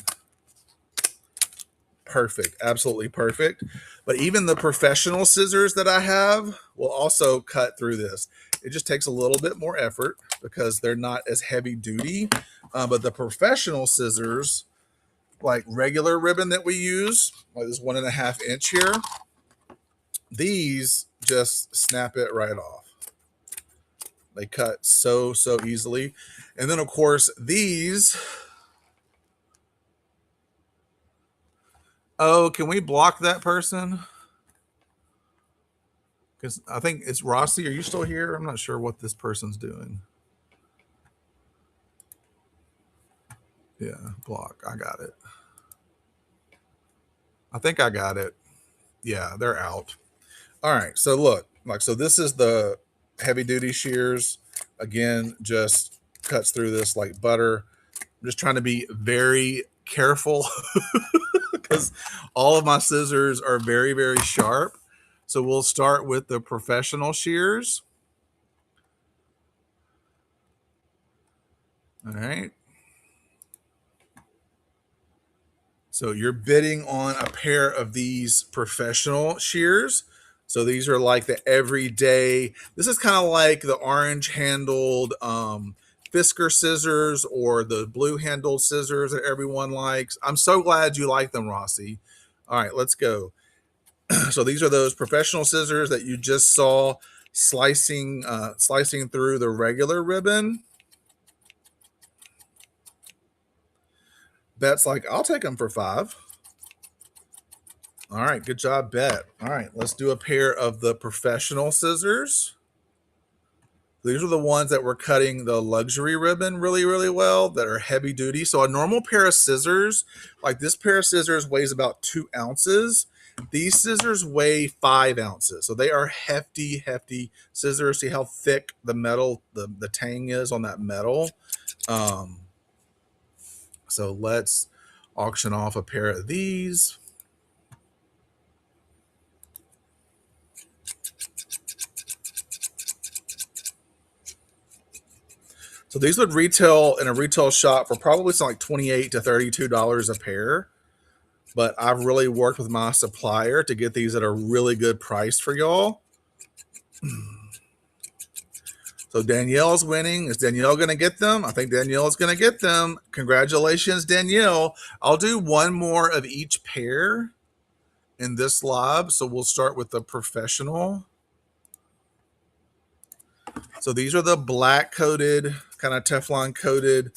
Perfect. Absolutely perfect. But even the professional scissors that I have will also cut through this. It just takes a little bit more effort because they're not as heavy duty. But the professional scissors, like regular ribbon that we use, like this 1.5-inch here, these just snap it right off. They cut so easily. And then of course these. Oh, can we block that person? Because I think it's Rossi. Are you still here? I'm not sure what this person's doing. Yeah, block. I got it. I think I got it. Yeah, they're out. All right. So look, so this is the heavy duty shears. Again, just cuts through this like butter. I'm just trying to be very careful because all of my scissors are very, very sharp. So we'll start with the professional shears. All right. So you're bidding on a pair of these professional shears. So these are like the everyday. This is kind of like the orange handled Fisker scissors or the blue handled scissors that everyone likes. I'm so glad you like them, Rossi. All right, let's go. So these are those professional scissors that you just saw slicing through the regular ribbon. Bet's like, I'll take them for $5. All right, good job, Bet. All right, let's do a pair of the professional scissors. These are the ones that were cutting the luxury ribbon really, really well, that are heavy duty. So a normal pair of scissors, like this pair of scissors weighs about 2 ounces. These scissors weigh 5 ounces. So they are hefty, hefty scissors. See how thick the metal, the tang is on that metal. So let's auction off a pair of these. So these would retail in a retail shop for probably something like $28 to $32 a pair. But I've really worked with my supplier to get these at a really good price for y'all. So Danielle's winning. Is Danielle going to get them? I think Danielle's going to get them. Congratulations, Danielle. I'll do one more of each pair in this live. So we'll start with the professional. So these are the black coated, kind of Teflon coated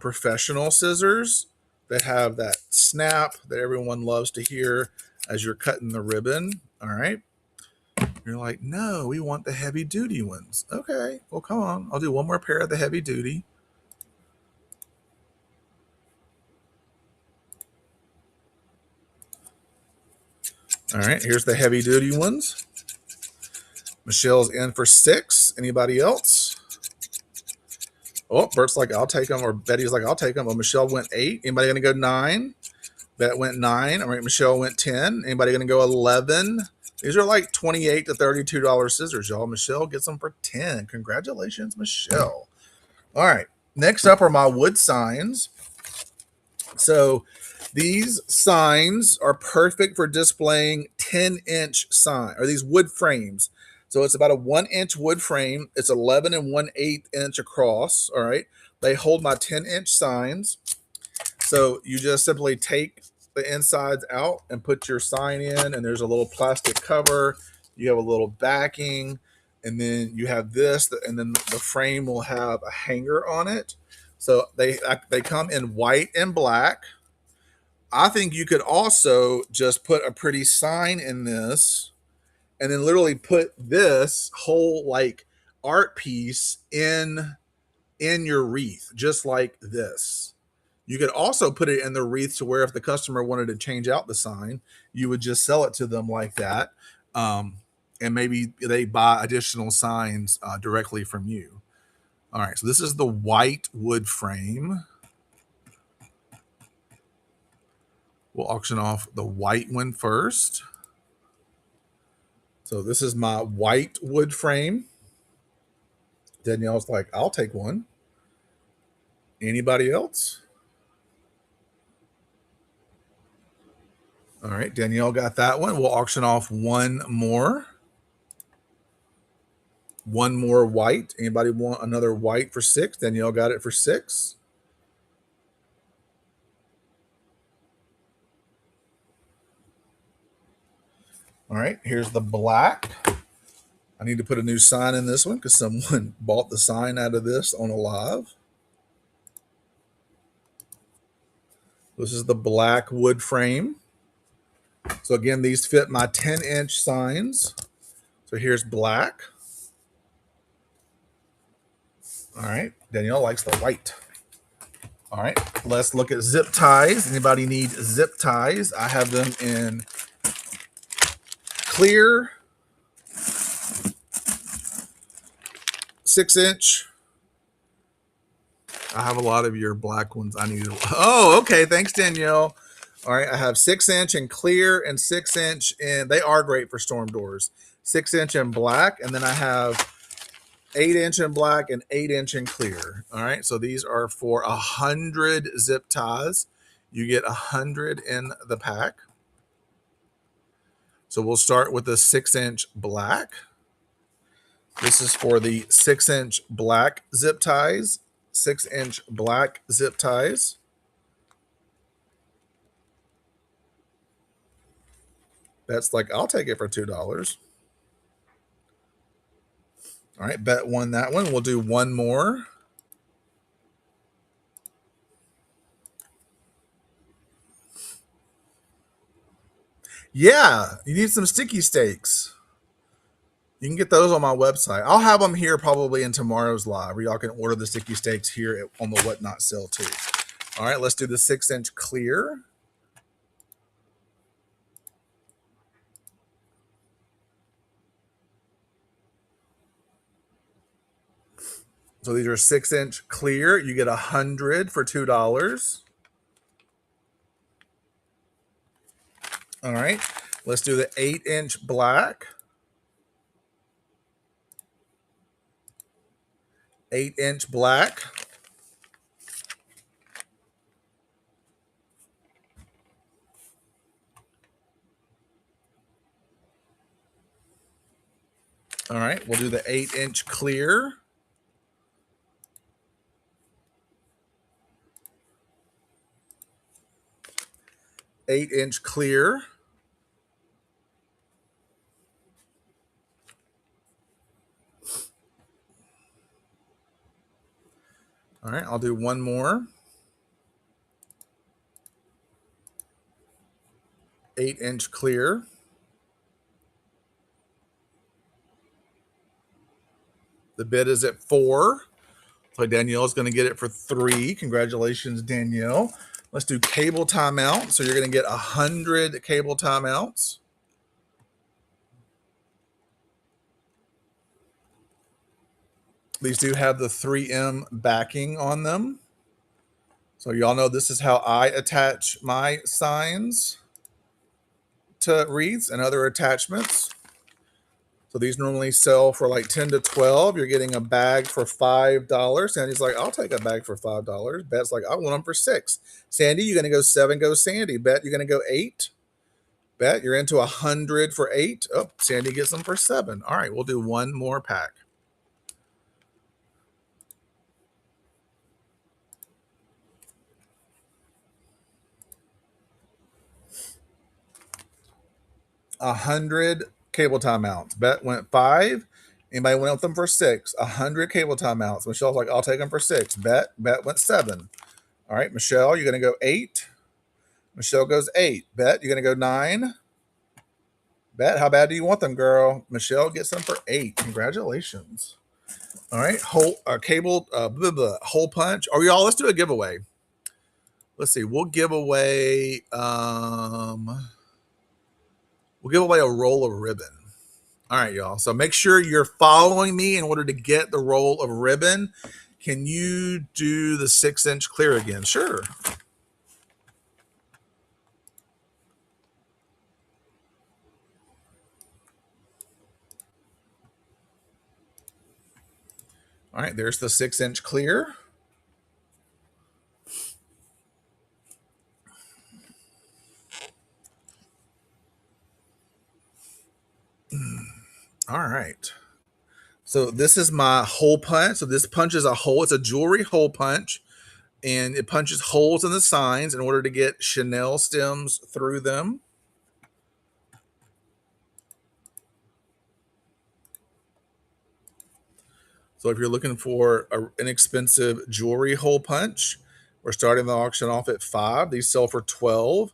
professional scissors that have that snap that everyone loves to hear as you're cutting the ribbon. All right. You're like, no, we want the heavy duty ones. Okay, well, come on. I'll do one more pair of the heavy duty. All right, here's the heavy duty ones. Michelle's in for 6. Anybody else? Oh, Bert's like, I'll take them. Or Betty's like, I'll take them. Oh, Michelle went 8. Anybody going to go 9? Bet went 9. All right, Michelle went 10. Anybody going to go 11? These are like $28 to $32 scissors, y'all. Michelle gets them for 10. Congratulations, Michelle. All right, next up are my wood signs. So these signs are perfect for displaying 10-inch sign, or these wood frames. So it's about a 1-inch wood frame. It's 11 and 1/8 inch across. All right. They hold my 10-inch signs. So you just simply take the insides out and put your sign in, and there's a little plastic cover. You have a little backing, and then you have this, and then the frame will have a hanger on it. So they come in white and black. I think you could also just put a pretty sign in this, and then literally put this whole like art piece in your wreath, just like this. You could also put it in the wreath to where if the customer wanted to change out the sign, you would just sell it to them like that. And maybe they buy additional signs directly from you. All right, so this is the white wood frame. We'll auction off the white one first. So this is my white wood frame. Danielle's like, I'll take one. Anybody else? All right, Danielle got that one. We'll auction off one more. One more white. Anybody want another white for 6? Danielle got it for 6. All right, here's the black. I need to put a new sign in this one because someone bought the sign out of this on a live. This is the black wood frame. So again, these fit my 10-inch signs. So here's black. All right, Danielle likes the white. All right, let's look at zip ties. Anybody need zip ties? I have them in clear, 6-inch. I have a lot of your black ones. I need. Oh, okay. Thanks, Danielle. All right, I have 6-inch in clear and 6-inch in. They are great for storm doors. 6-inch in black, and then I have 8-inch in black and 8-inch in clear. All right, so these are for 100 zip ties. You get 100 in the pack. So we'll start with the 6-inch black. This is for the 6-inch black zip ties. 6-inch black zip ties. That's like, I'll take it for $2. All right, bet won that one. We'll do one more. Yeah, you need some sticky stakes. You can get those on my website. I'll have them here probably in tomorrow's live, where y'all can order the sticky stakes here on the Whatnot sale too. All right, let's do the 6-inch clear. So these are 6-inch clear. You get 100 for $2. All right, let's do the 8-inch black. 8-inch black. All right, we'll do the 8-inch clear. 8-inch clear. All right, I'll do one more. 8-inch clear. The bid is at 4. So Danielle's going to get it for 3. Congratulations, Danielle. Let's do cable timeout. So you're going to get 100 cable timeouts. These do have the 3M backing on them. So y'all know this is how I attach my signs to wreaths and other attachments. So these normally sell for like 10 to 12. You're getting a bag for $5. Sandy's like, I'll take a bag for $5. Bet's like, I want them for 6. Sandy, you're going to go 7. Go Sandy. Bet, you're going to go 8. Bet, you're into 100 for 8. Oh, Sandy gets them for 7. All right, we'll do one more pack. $100 cable timeouts. Bet went 5. Anybody went with them for 6? 100 cable timeouts. Michelle's like, I'll take them for 6. Bet went 7. All right, Michelle, you're going to go 8. Michelle goes 8. Bet, you're going to go 9. Bet, how bad do you want them, girl? Michelle gets them for 8. Congratulations. All right, cable hole punch. Oh, y'all, let's do a giveaway. Let's see. We'll give away a roll of ribbon. All right, y'all. So make sure you're following me in order to get the roll of ribbon. Can you do the 6-inch clear again? Sure. All right, there's the 6-inch clear. All right. So this is my hole punch. So this punches a hole. It's a jewelry hole punch, and it punches holes in the signs in order to get Chanel stems through them. So if you're looking for an inexpensive jewelry hole punch, we're starting the auction off at 5. These sell for 12.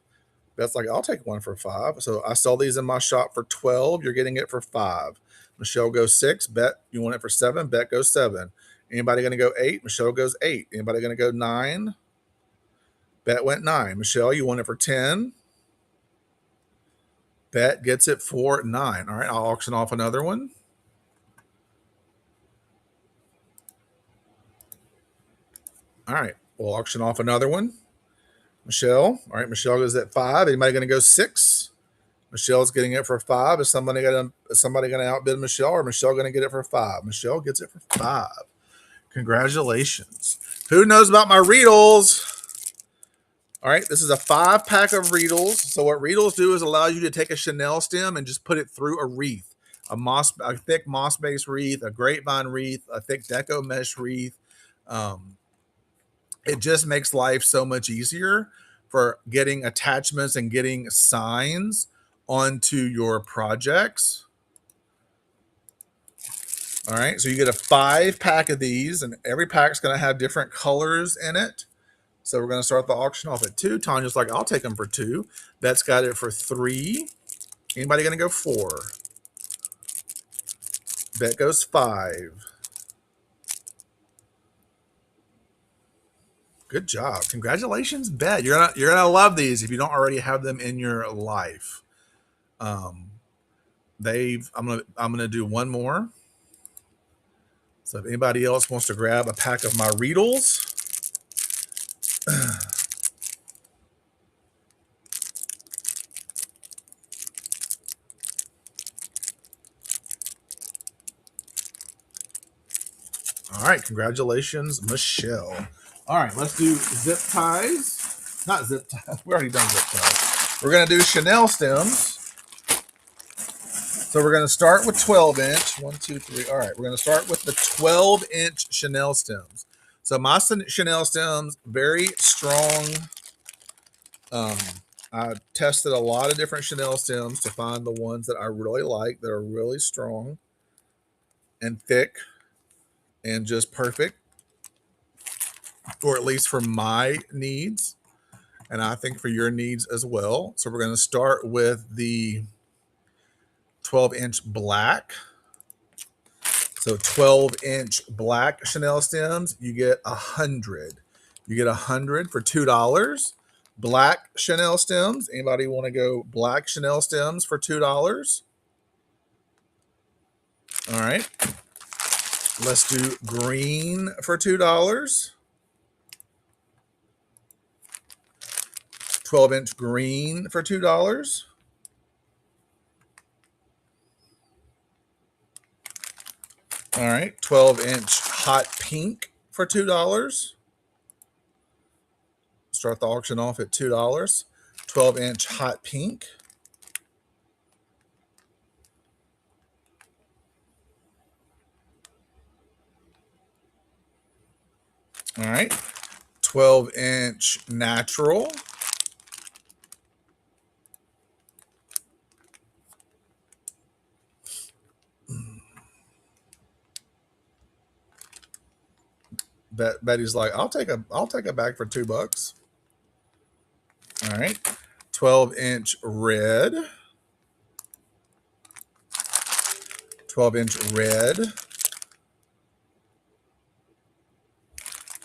That's like, I'll take one for 5. So I sell these in my shop for 12. You're getting it for 5. Michelle goes 6. Bet, you want it for 7. Bet goes 7. Anybody going to go 8? Michelle goes 8. Anybody going to go 9? Bet went 9. Michelle, you want it for 10? Bet gets it for 9. All right, I'll auction off another one. All right, we'll auction off another one. Michelle. All right, Michelle goes at 5. Anybody going to go 6? Michelle's getting it for 5. Is somebody going to outbid Michelle, or Michelle going to get it for 5? Michelle gets it for 5. Congratulations. Who knows about my Riedels? All right, this is a 5-pack of Riedels. So what Riedels do is allow you to take a Chanel stem and just put it through a wreath, a thick moss-based wreath, a grapevine wreath, a thick deco mesh wreath. It just makes life so much easier for getting attachments and getting signs onto your projects. All right, so you get a 5-pack of these, and every pack's going to have different colors in it. So we're going to start the auction off at 2. Tanya's like, I'll take them for 2. Bet's got it for 3. Anybody going to go 4? Bet goes 5. Good job. Congratulations, Bet. You're gonna love these if you don't already have them in your life. I'm gonna do one more. So if anybody else wants to grab a pack of my Riedels. All right, congratulations, Michelle. All right, let's do zip ties. Not zip ties. We already done zip ties. We're gonna do Chanel stems. So we're going to start with 12-inch. 1, 2, 3. All right, we're going to start with the 12-inch Chanel stems. So my Chanel stems, very strong. I tested a lot of different Chanel stems to find the ones that I really like, that are really strong and thick and just perfect. or at least for my needs, and I think for your needs as well. So we're going to start with the 12-inch black. So 12-inch black Chanel stems, you get 100. You get 100 for $2. Black Chanel stems. Anybody want to go black Chanel stems for $2? All right. Let's do green for $2. 12-inch green for $2. All right. 12-inch hot pink for $2. Start the auction off at $2. 12-inch hot pink. All right. 12-inch natural. Betty's like, I'll take a bag for $2. All right. 12-inch red. 12-inch red.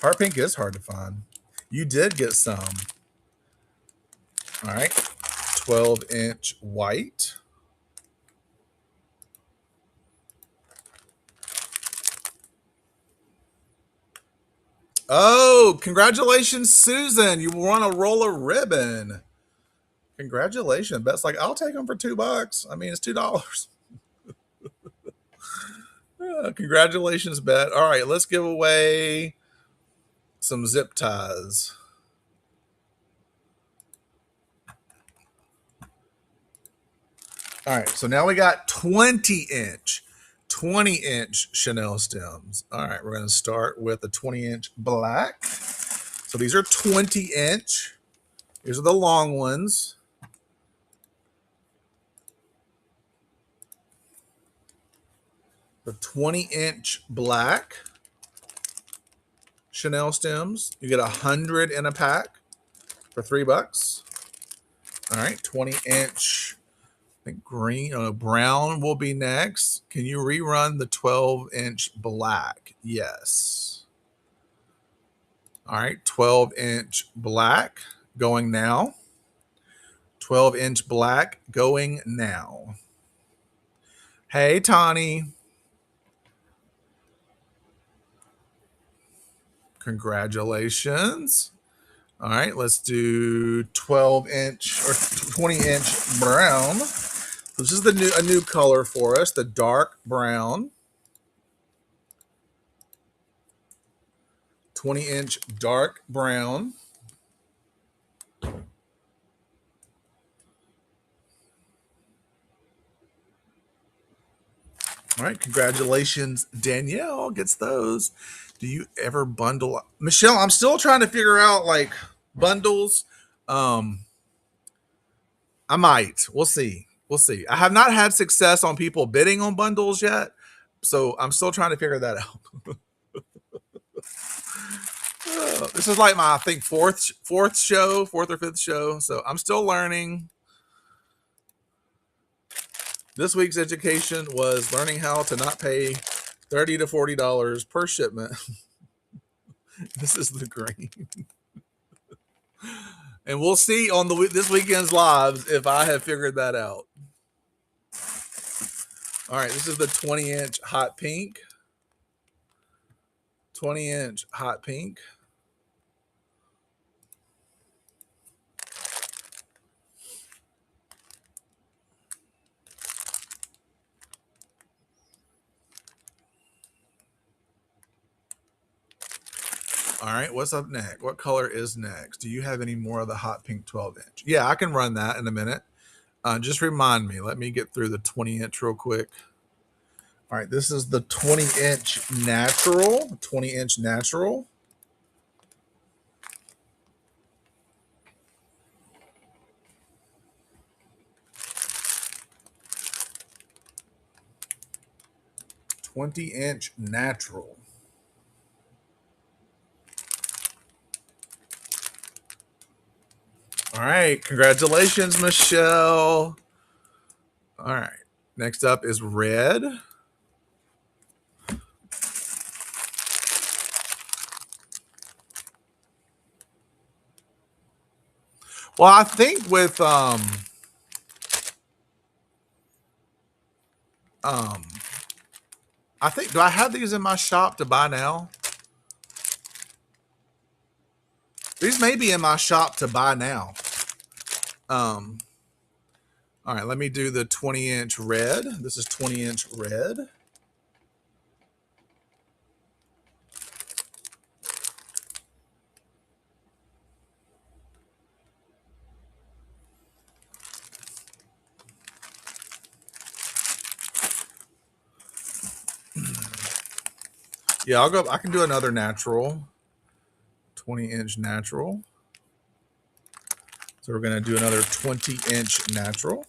Heart pink is hard to find. You did get some. All right. 12-inch white. Oh, congratulations, Susan. You won a roll of ribbon. Congratulations. Bet's like, I'll take them for $2. I mean, it's $2. Congratulations, Bet. All right, let's give away some zip ties. All right, so now we got 20-inch Chanel stems. All right, we're going to start with the 20-inch black. So these are 20-inch. These are the long ones. The 20-inch black Chanel stems. You get 100 in a pack for $3. All right, 20-inch. I think green, brown will be next. Can you rerun the 12-inch black? Yes. All right, 12-inch black going now. 12-inch black going now. Hey, Tawny. Congratulations. All right, let's do 12-inch or 20-inch brown. This is a new color for us, the dark brown. 20-inch dark brown. All right, congratulations. Danielle gets those. Do you ever bundle? Michelle, I'm still trying to figure out like bundles. I might. We'll see. We'll see. I have not had success on people bidding on bundles yet, so I'm still trying to figure that out. This is like my, I think, fourth or fifth show, so I'm still learning. This week's education was learning how to not pay $30 to $40 per shipment. This is the green. And we'll see on this weekend's lives if I have figured that out. All right, this is the 20-inch hot pink. 20-inch hot pink. All right, what's up next? What color is next? Do you have any more of the hot pink 12-inch? Yeah, I can run that in a minute. Just remind me. Let me get through the 20-inch real quick. All right, this is the 20-inch natural. 20-inch natural. Inch natural. All right. Congratulations, Michelle. All right. Next up is red. Well, I think with I think, do I have these in my shop to buy now? These may be in my shop to buy now. All right, let me do the 20-inch red. This is 20-inch red. Yeah, I'll go. I can do another natural, 20-inch natural. So we're going to do another 20-inch natural.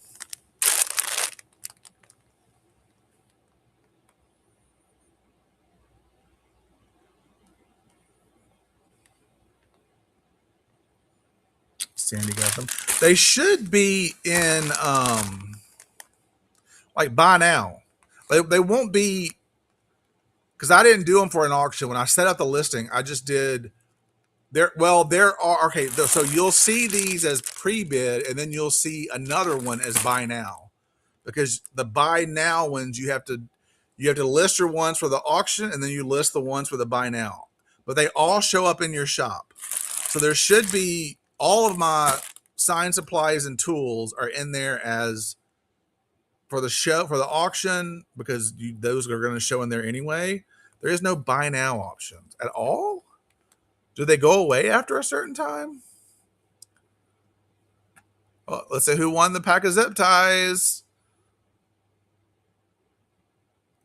Sandy got them. They should be in like buy now. They won't be, because I didn't do them for an auction. When I set up the listing, I just did there. Well, there are, okay. So you'll see these as pre-bid, and then you'll see another one as buy now, because the buy now ones you have to list your ones for the auction, and then you list the ones for the buy now. But they all show up in your shop. So there should be, all of my sign supplies and tools are in there as for the show, for the auction, because those are going to show in there anyway. There is no buy now options at all. Do they go away after a certain time? Well, let's say who won the pack of zip ties.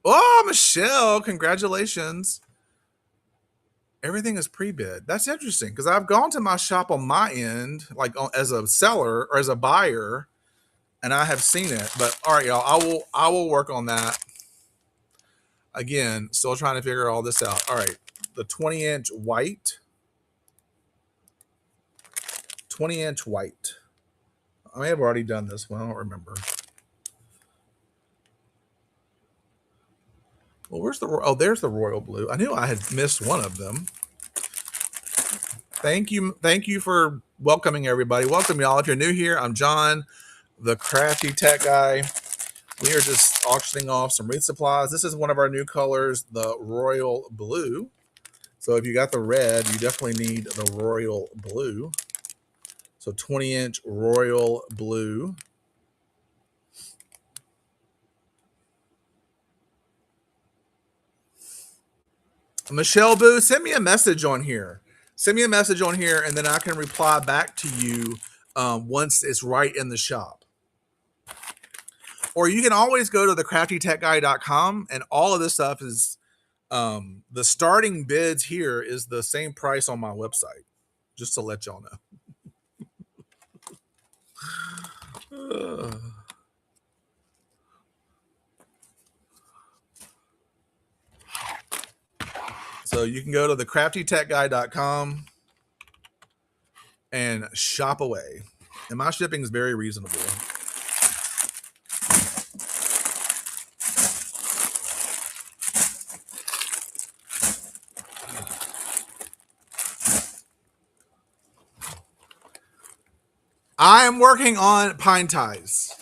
Oh, Michelle, congratulations. Everything is pre-bid. That's interesting, because I've gone to my shop on my end, like as a seller or as a buyer, and I have seen it. But all right, y'all, I will work on that. Again, still trying to figure all this out. All right, the 20-inch white. 20-inch white. I may have already done this one. I don't remember. Well, where's the, oh, there's the royal blue. I knew I had missed one of them. Thank you for welcoming everybody. Welcome, y'all. If you're new here, I'm John, the crafty tech guy. We are just auctioning off some Wreath supplies. This is one of our new colors, the royal blue. So if you got the red, you definitely need the royal blue. So 20-inch royal blue. Michelle Boo, send me a message on here. Send me a message on here, and then I can reply back to you once it's right in the shop. Or you can always go to thecraftytechguy.com, and all of this stuff is the starting bids here is the same price on my website, just to let y'all know. So you can go to thecraftytechguy.com and shop away. And my shipping is very reasonable. I am working on pine ties.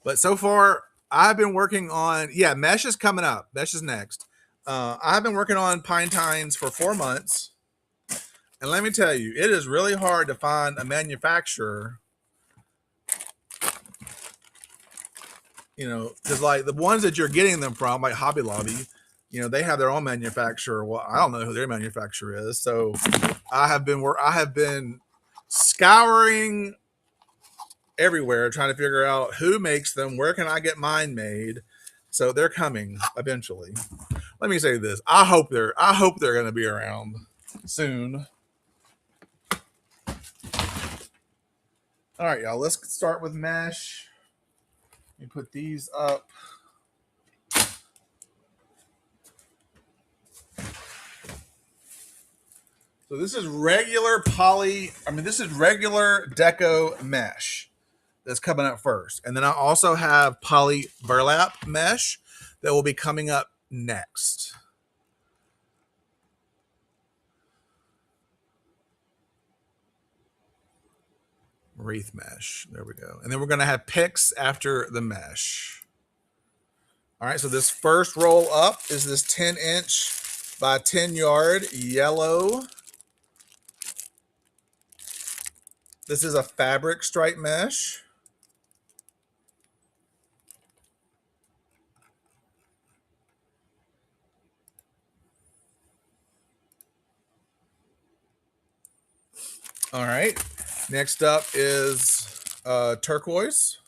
But so far, I've been working on, yeah, mesh is coming up. Mesh is next. I've been working on pine tines for 4 months. And let me tell you, it is really hard to find a manufacturer, you know, because like the ones that you're getting them from, like Hobby Lobby, you know, they have their own manufacturer. Well, I don't know who their manufacturer is. So I have been scouring everywhere trying to figure out who makes them, where can I get mine made. So they're coming eventually. Let me say this. I hope they're going to be around soon. All right, y'all, let's start with mesh. Let me put these up. So So this is regular this is regular deco mesh that's coming up first. And then I also have poly burlap mesh that will be coming up next. Wreath mesh. There we go. And then we're going to have picks after the mesh. All right, so this first roll up is this 10-inch by 10-yard yellow. This is a fabric stripe mesh. All right, next up is turquoise.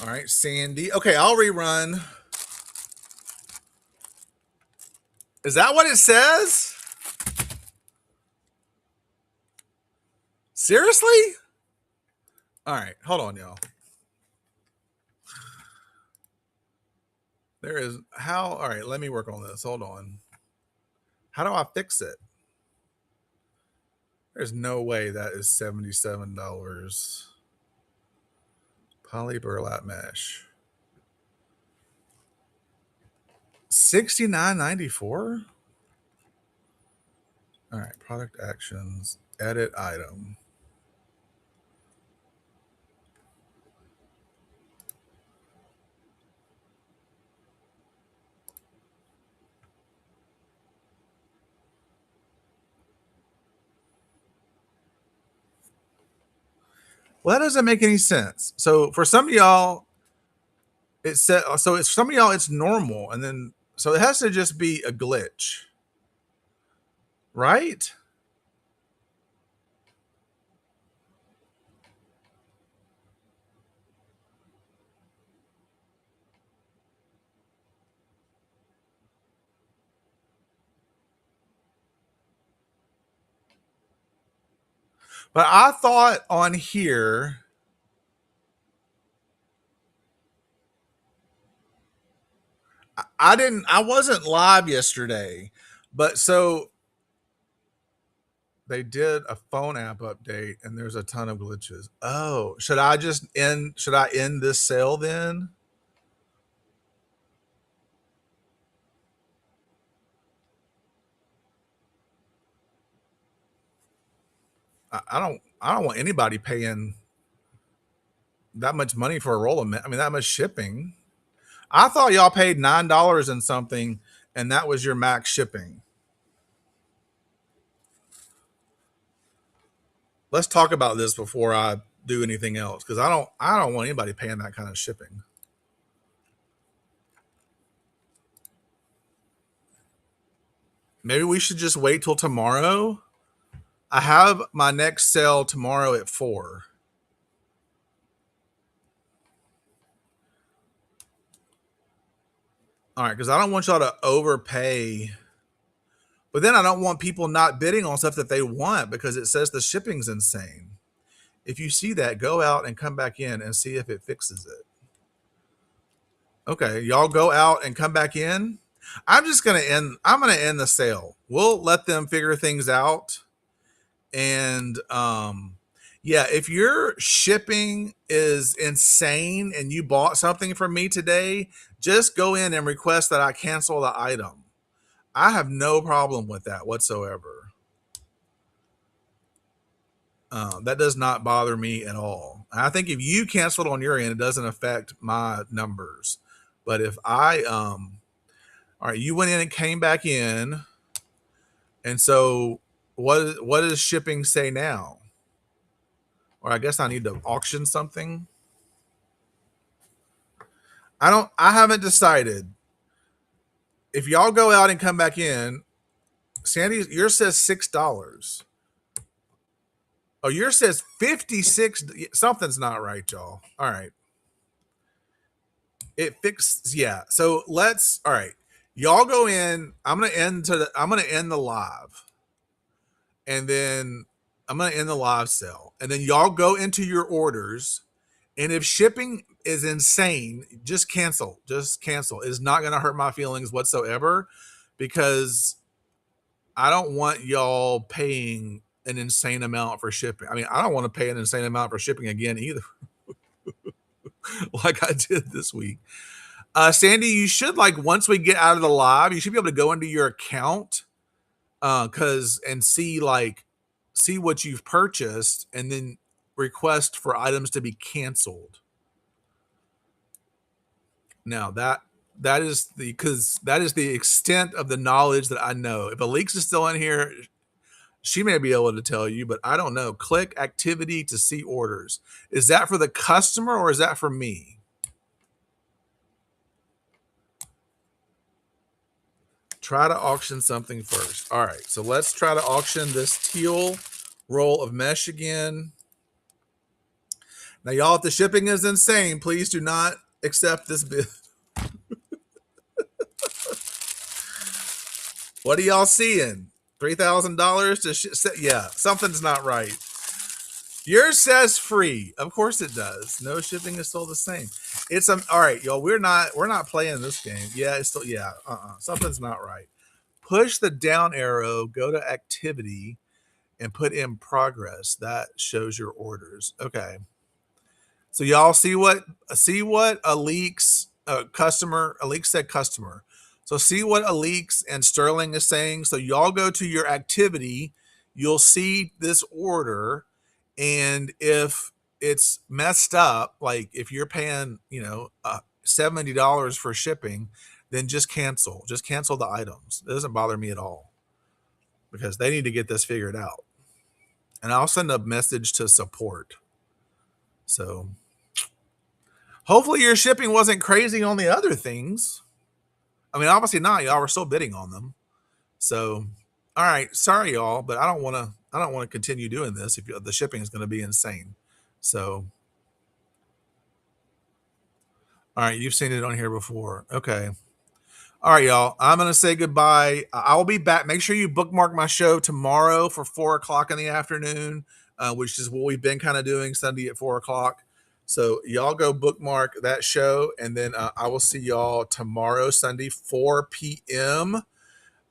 All right, sandy. Okay, I'll rerun. Is that what it says? Seriously? All right, hold on, y'all. There is how. All right, let me work on this. Hold on. How do I fix it? There's no way that is $77. Poly burlap mesh. $69.94. All right, product actions, edit item. Well, that doesn't make any sense. So for some of y'all, it said so. It's some of y'all, it's normal, and then so it has to just be a glitch, right? But I thought on here, I wasn't live yesterday, but so they did a phone app update and there's a ton of glitches. Oh, should I end this sale then? I don't want anybody paying that much money for a roll of that much shipping. I thought y'all paid $9 and something and that was your max shipping. Let's talk about this before I do anything else because I don't want anybody paying that kind of shipping. Maybe we should just wait till tomorrow. I have my next sale tomorrow at 4. All right, because I don't want y'all to overpay. But then I don't want people not bidding on stuff that they want because it says the shipping's insane. If you see that, go out and come back in and see if it fixes it. Okay, y'all go out and come back in. I'm gonna end the sale. We'll let them figure things out. And yeah, if your shipping is insane and you bought something from me today, just go in and request that I cancel the item. I have no problem with that whatsoever. That does not bother me at all. I think if you cancel it on your end, it doesn't affect my numbers. But if all right, you went in and came back in, and so what does shipping say now? Or I guess I need to auction something. I haven't decided. If y'all go out and come back in, Sandy, yours says $6. Oh, yours says 56. Something's not right, y'all. All right. It fixed, yeah. So all right. Y'all go in. I'm gonna end the live. And then I'm going to end the live sale. And then y'all go into your orders. And if shipping is insane, just cancel. Just cancel. It's not going to hurt my feelings whatsoever because I don't want y'all paying an insane amount for shipping. I mean, I don't want to pay an insane amount for shipping again either, like I did this week. Sandy, you should once we get out of the live, you should be able to go into your account and see what you've purchased and then request for items to be canceled. Now that is the extent of the knowledge that I know. If Alix is still in here, she may be able to tell you, but I don't know. Click activity to see orders. Is that for the customer or is that for me? Try to auction something first. All right, so let's try to auction this teal roll of mesh again. Now, y'all, if the shipping is insane, please do not accept this bid. What are y'all seeing? $3,000 to yeah, something's not right. Yours says free. Of course it does. No shipping is still the same. It's all right, y'all. We're not playing this game. Yeah, it's still something's not right. Push the down arrow, go to activity, and put in progress. That shows your orders. Okay. So y'all see what Alix said customer. So see what Alix and Sterling is saying. So y'all go to your activity, you'll see this order, and if it's messed up, like if you're paying, $70 for shipping, then just cancel. Just cancel the items. It doesn't bother me at all because they need to get this figured out. And I'll send a message to support. So hopefully your shipping wasn't crazy on the other things. I mean, obviously not. Y'all were still bidding on them. So, all right, sorry y'all, but I don't want to continue doing this if the shipping is going to be insane. So, all right, you've seen it on here before. Okay. All right, y'all. I'm going to say goodbye. I'll be back. Make sure you bookmark my show tomorrow for 4:00 in the afternoon, which is what we've been kind of doing Sunday at 4:00. So y'all go bookmark that show, and then I will see y'all tomorrow, Sunday, 4 p.m.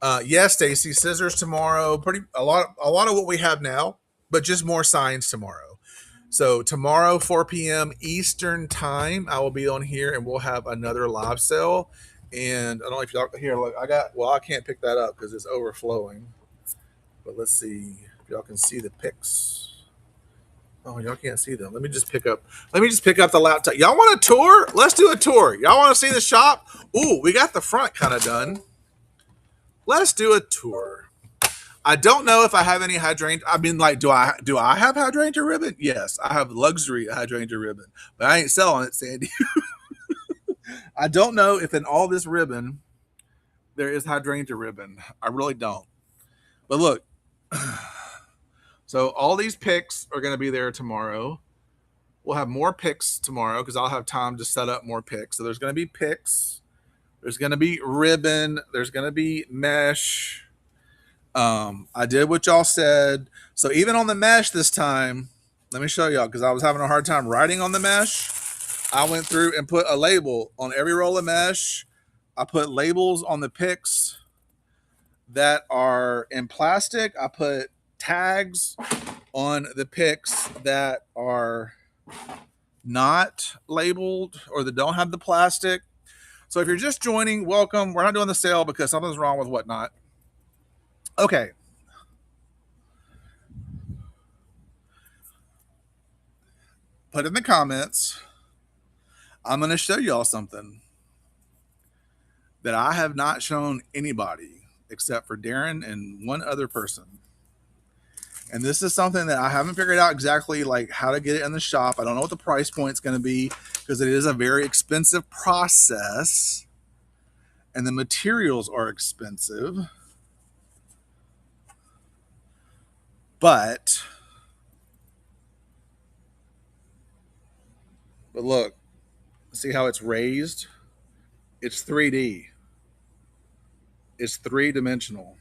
Yes, Stacy, scissors tomorrow. A lot of what we have now, but just more signs tomorrow. So tomorrow, 4 p.m. Eastern time, I will be on here, and we'll have another live sale. And I don't know if y'all here. Look, I can't pick that up because it's overflowing. But let's see if y'all can see the pics. Oh, y'all can't see them. Let me just pick up the laptop. Y'all want a tour? Let's do a tour. Y'all want to see the shop? Ooh, we got the front kind of done. Let's do a tour. I don't know if I have any hydrangea. I mean, do I have hydrangea ribbon? Yes, I have luxury hydrangea ribbon, but I ain't selling it, Sandy. I don't know if in all this ribbon there is hydrangea ribbon. I really don't. But look, so all these picks are going to be there tomorrow. We'll have more picks tomorrow because I'll have time to set up more picks. So there's going to be picks. There's going to be ribbon. There's going to be mesh. I did what y'all said. So even on the mesh this time, let me show y'all because I was having a hard time writing on the mesh. I went through and put a label on every roll of mesh. I put labels on the picks that are in plastic. I put tags on the picks that are not labeled or that don't have the plastic. So if you're just joining, welcome. We're not doing the sale because something's wrong with whatnot. Okay. Put in the comments. I'm going to show y'all something that I have not shown anybody except for Darren and one other person. And this is something that I haven't figured out exactly how to get it in the shop. I don't know what the price point is going to be because it is a very expensive process and the materials are expensive. But look, see how it's raised? It's 3D. It's 3-dimensional.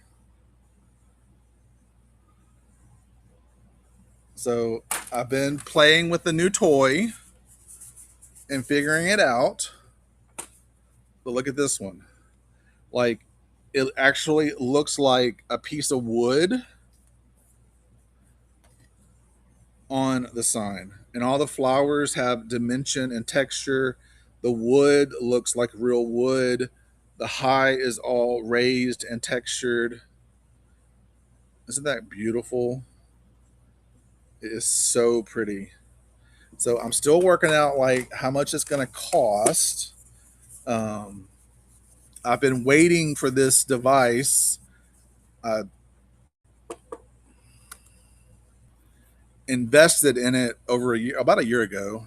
So I've been playing with the new toy and figuring it out. But look at this one. Like, it actually looks like a piece of wood on the sign. And all the flowers have dimension and texture. The wood looks like real wood. The high is all raised and textured. Isn't that beautiful? It is so pretty. So I'm still working out like how much it's going to cost. Um, I've been waiting for this device. I invested in it over about a year ago,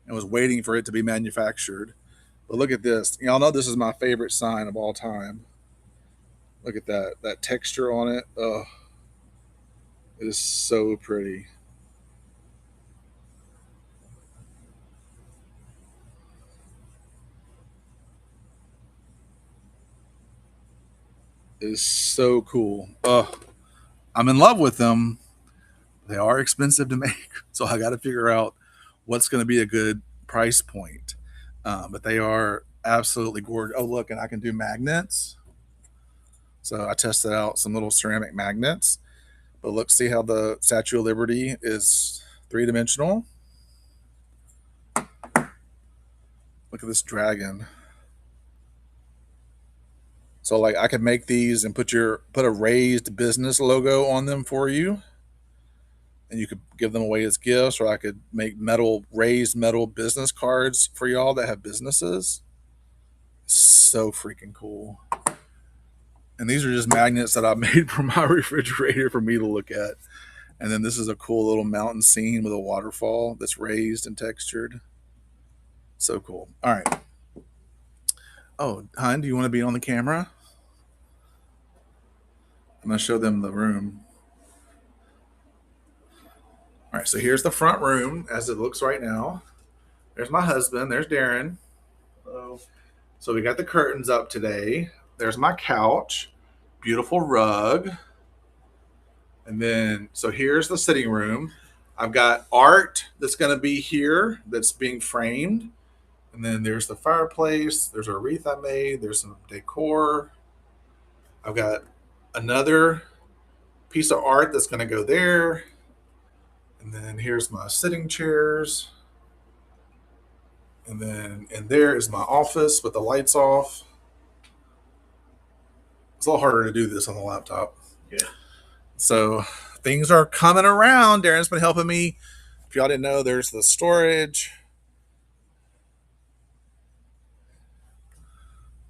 and was waiting for it to be manufactured. But look at this. Y'all know this is my favorite sign of all time. Look at that texture on it. Oh, it is so pretty. It is so cool. Oh, I'm in love with them. They are expensive to make, so I got to figure out what's going to be a good price point. But they are absolutely gorgeous. Oh, look, and I can do magnets. So I tested out some little ceramic magnets. But look, see how the Statue of Liberty is three-dimensional? Look at this dragon. So like I could make these and put a raised business logo on them for you, and you could give them away as gifts, or I could make raised metal business cards for y'all that have businesses. So freaking cool. And these are just magnets that I made for my refrigerator for me to look at. And then this is a cool little mountain scene with a waterfall that's raised and textured. So cool. All right. Oh, hon, do you want to be on the camera? I'm going to show them the room. All right, so here's the front room as it looks right now. There's my husband. There's Darren. Hello. So we got the curtains up today. There's my couch, beautiful rug. And then, so here's the sitting room. I've got art that's going to be here that's being framed. And then there's the fireplace. There's a wreath I made. There's some decor. I've got another piece of art that's going to go there. And then here's my sitting chairs. And then in there is my office with the lights off. It's a little harder to do this on the laptop. Yeah. So things are coming around. Darren's been helping me. If y'all didn't know, there's the storage.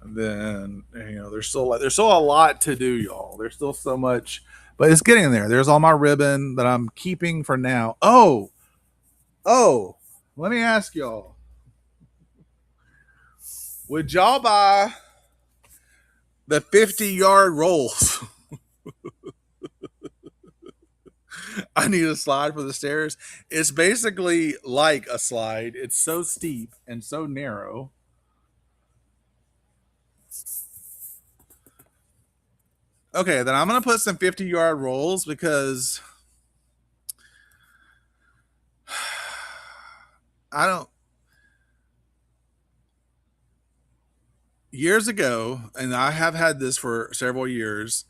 And then there's still a lot to do, y'all. There's still so much, but it's getting there. There's all my ribbon that I'm keeping for now. Oh, let me ask y'all: would y'all buy the 50-yard rolls? I need a slide for the stairs. It's basically like a slide. It's so steep and so narrow. Okay, then I'm gonna put some 50-yard rolls because I don't. Years ago, and I have had this for several years.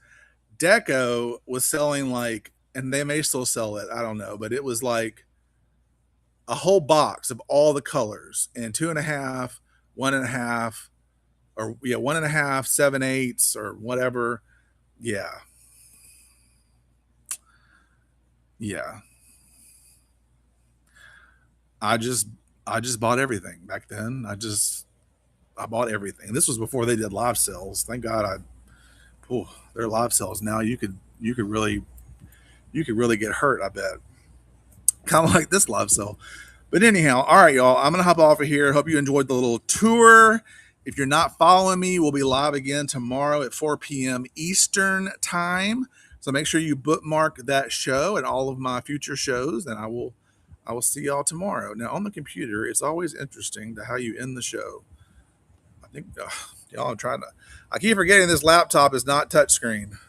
Deco was selling like, and they may still sell it. I don't know, but it was like a whole box of all the colors and two and a half, one and a half, or yeah, one and a half, 7/8 or whatever. Yeah, yeah. I just I just bought everything back then. I bought everything. This was before they did live sales. Thank God they're live sales now. You could really get hurt, I bet. Kind of like this live sale. But anyhow, all right, y'all. I'm gonna hop off of here. Hope you enjoyed the little tour. If you're not following me, we'll be live again tomorrow at 4 p.m. Eastern time. So make sure you bookmark that show and all of my future shows, and I will see y'all tomorrow. Now on the computer, it's always interesting to how you end the show. I think y'all are trying to. I keep forgetting this laptop is not touchscreen.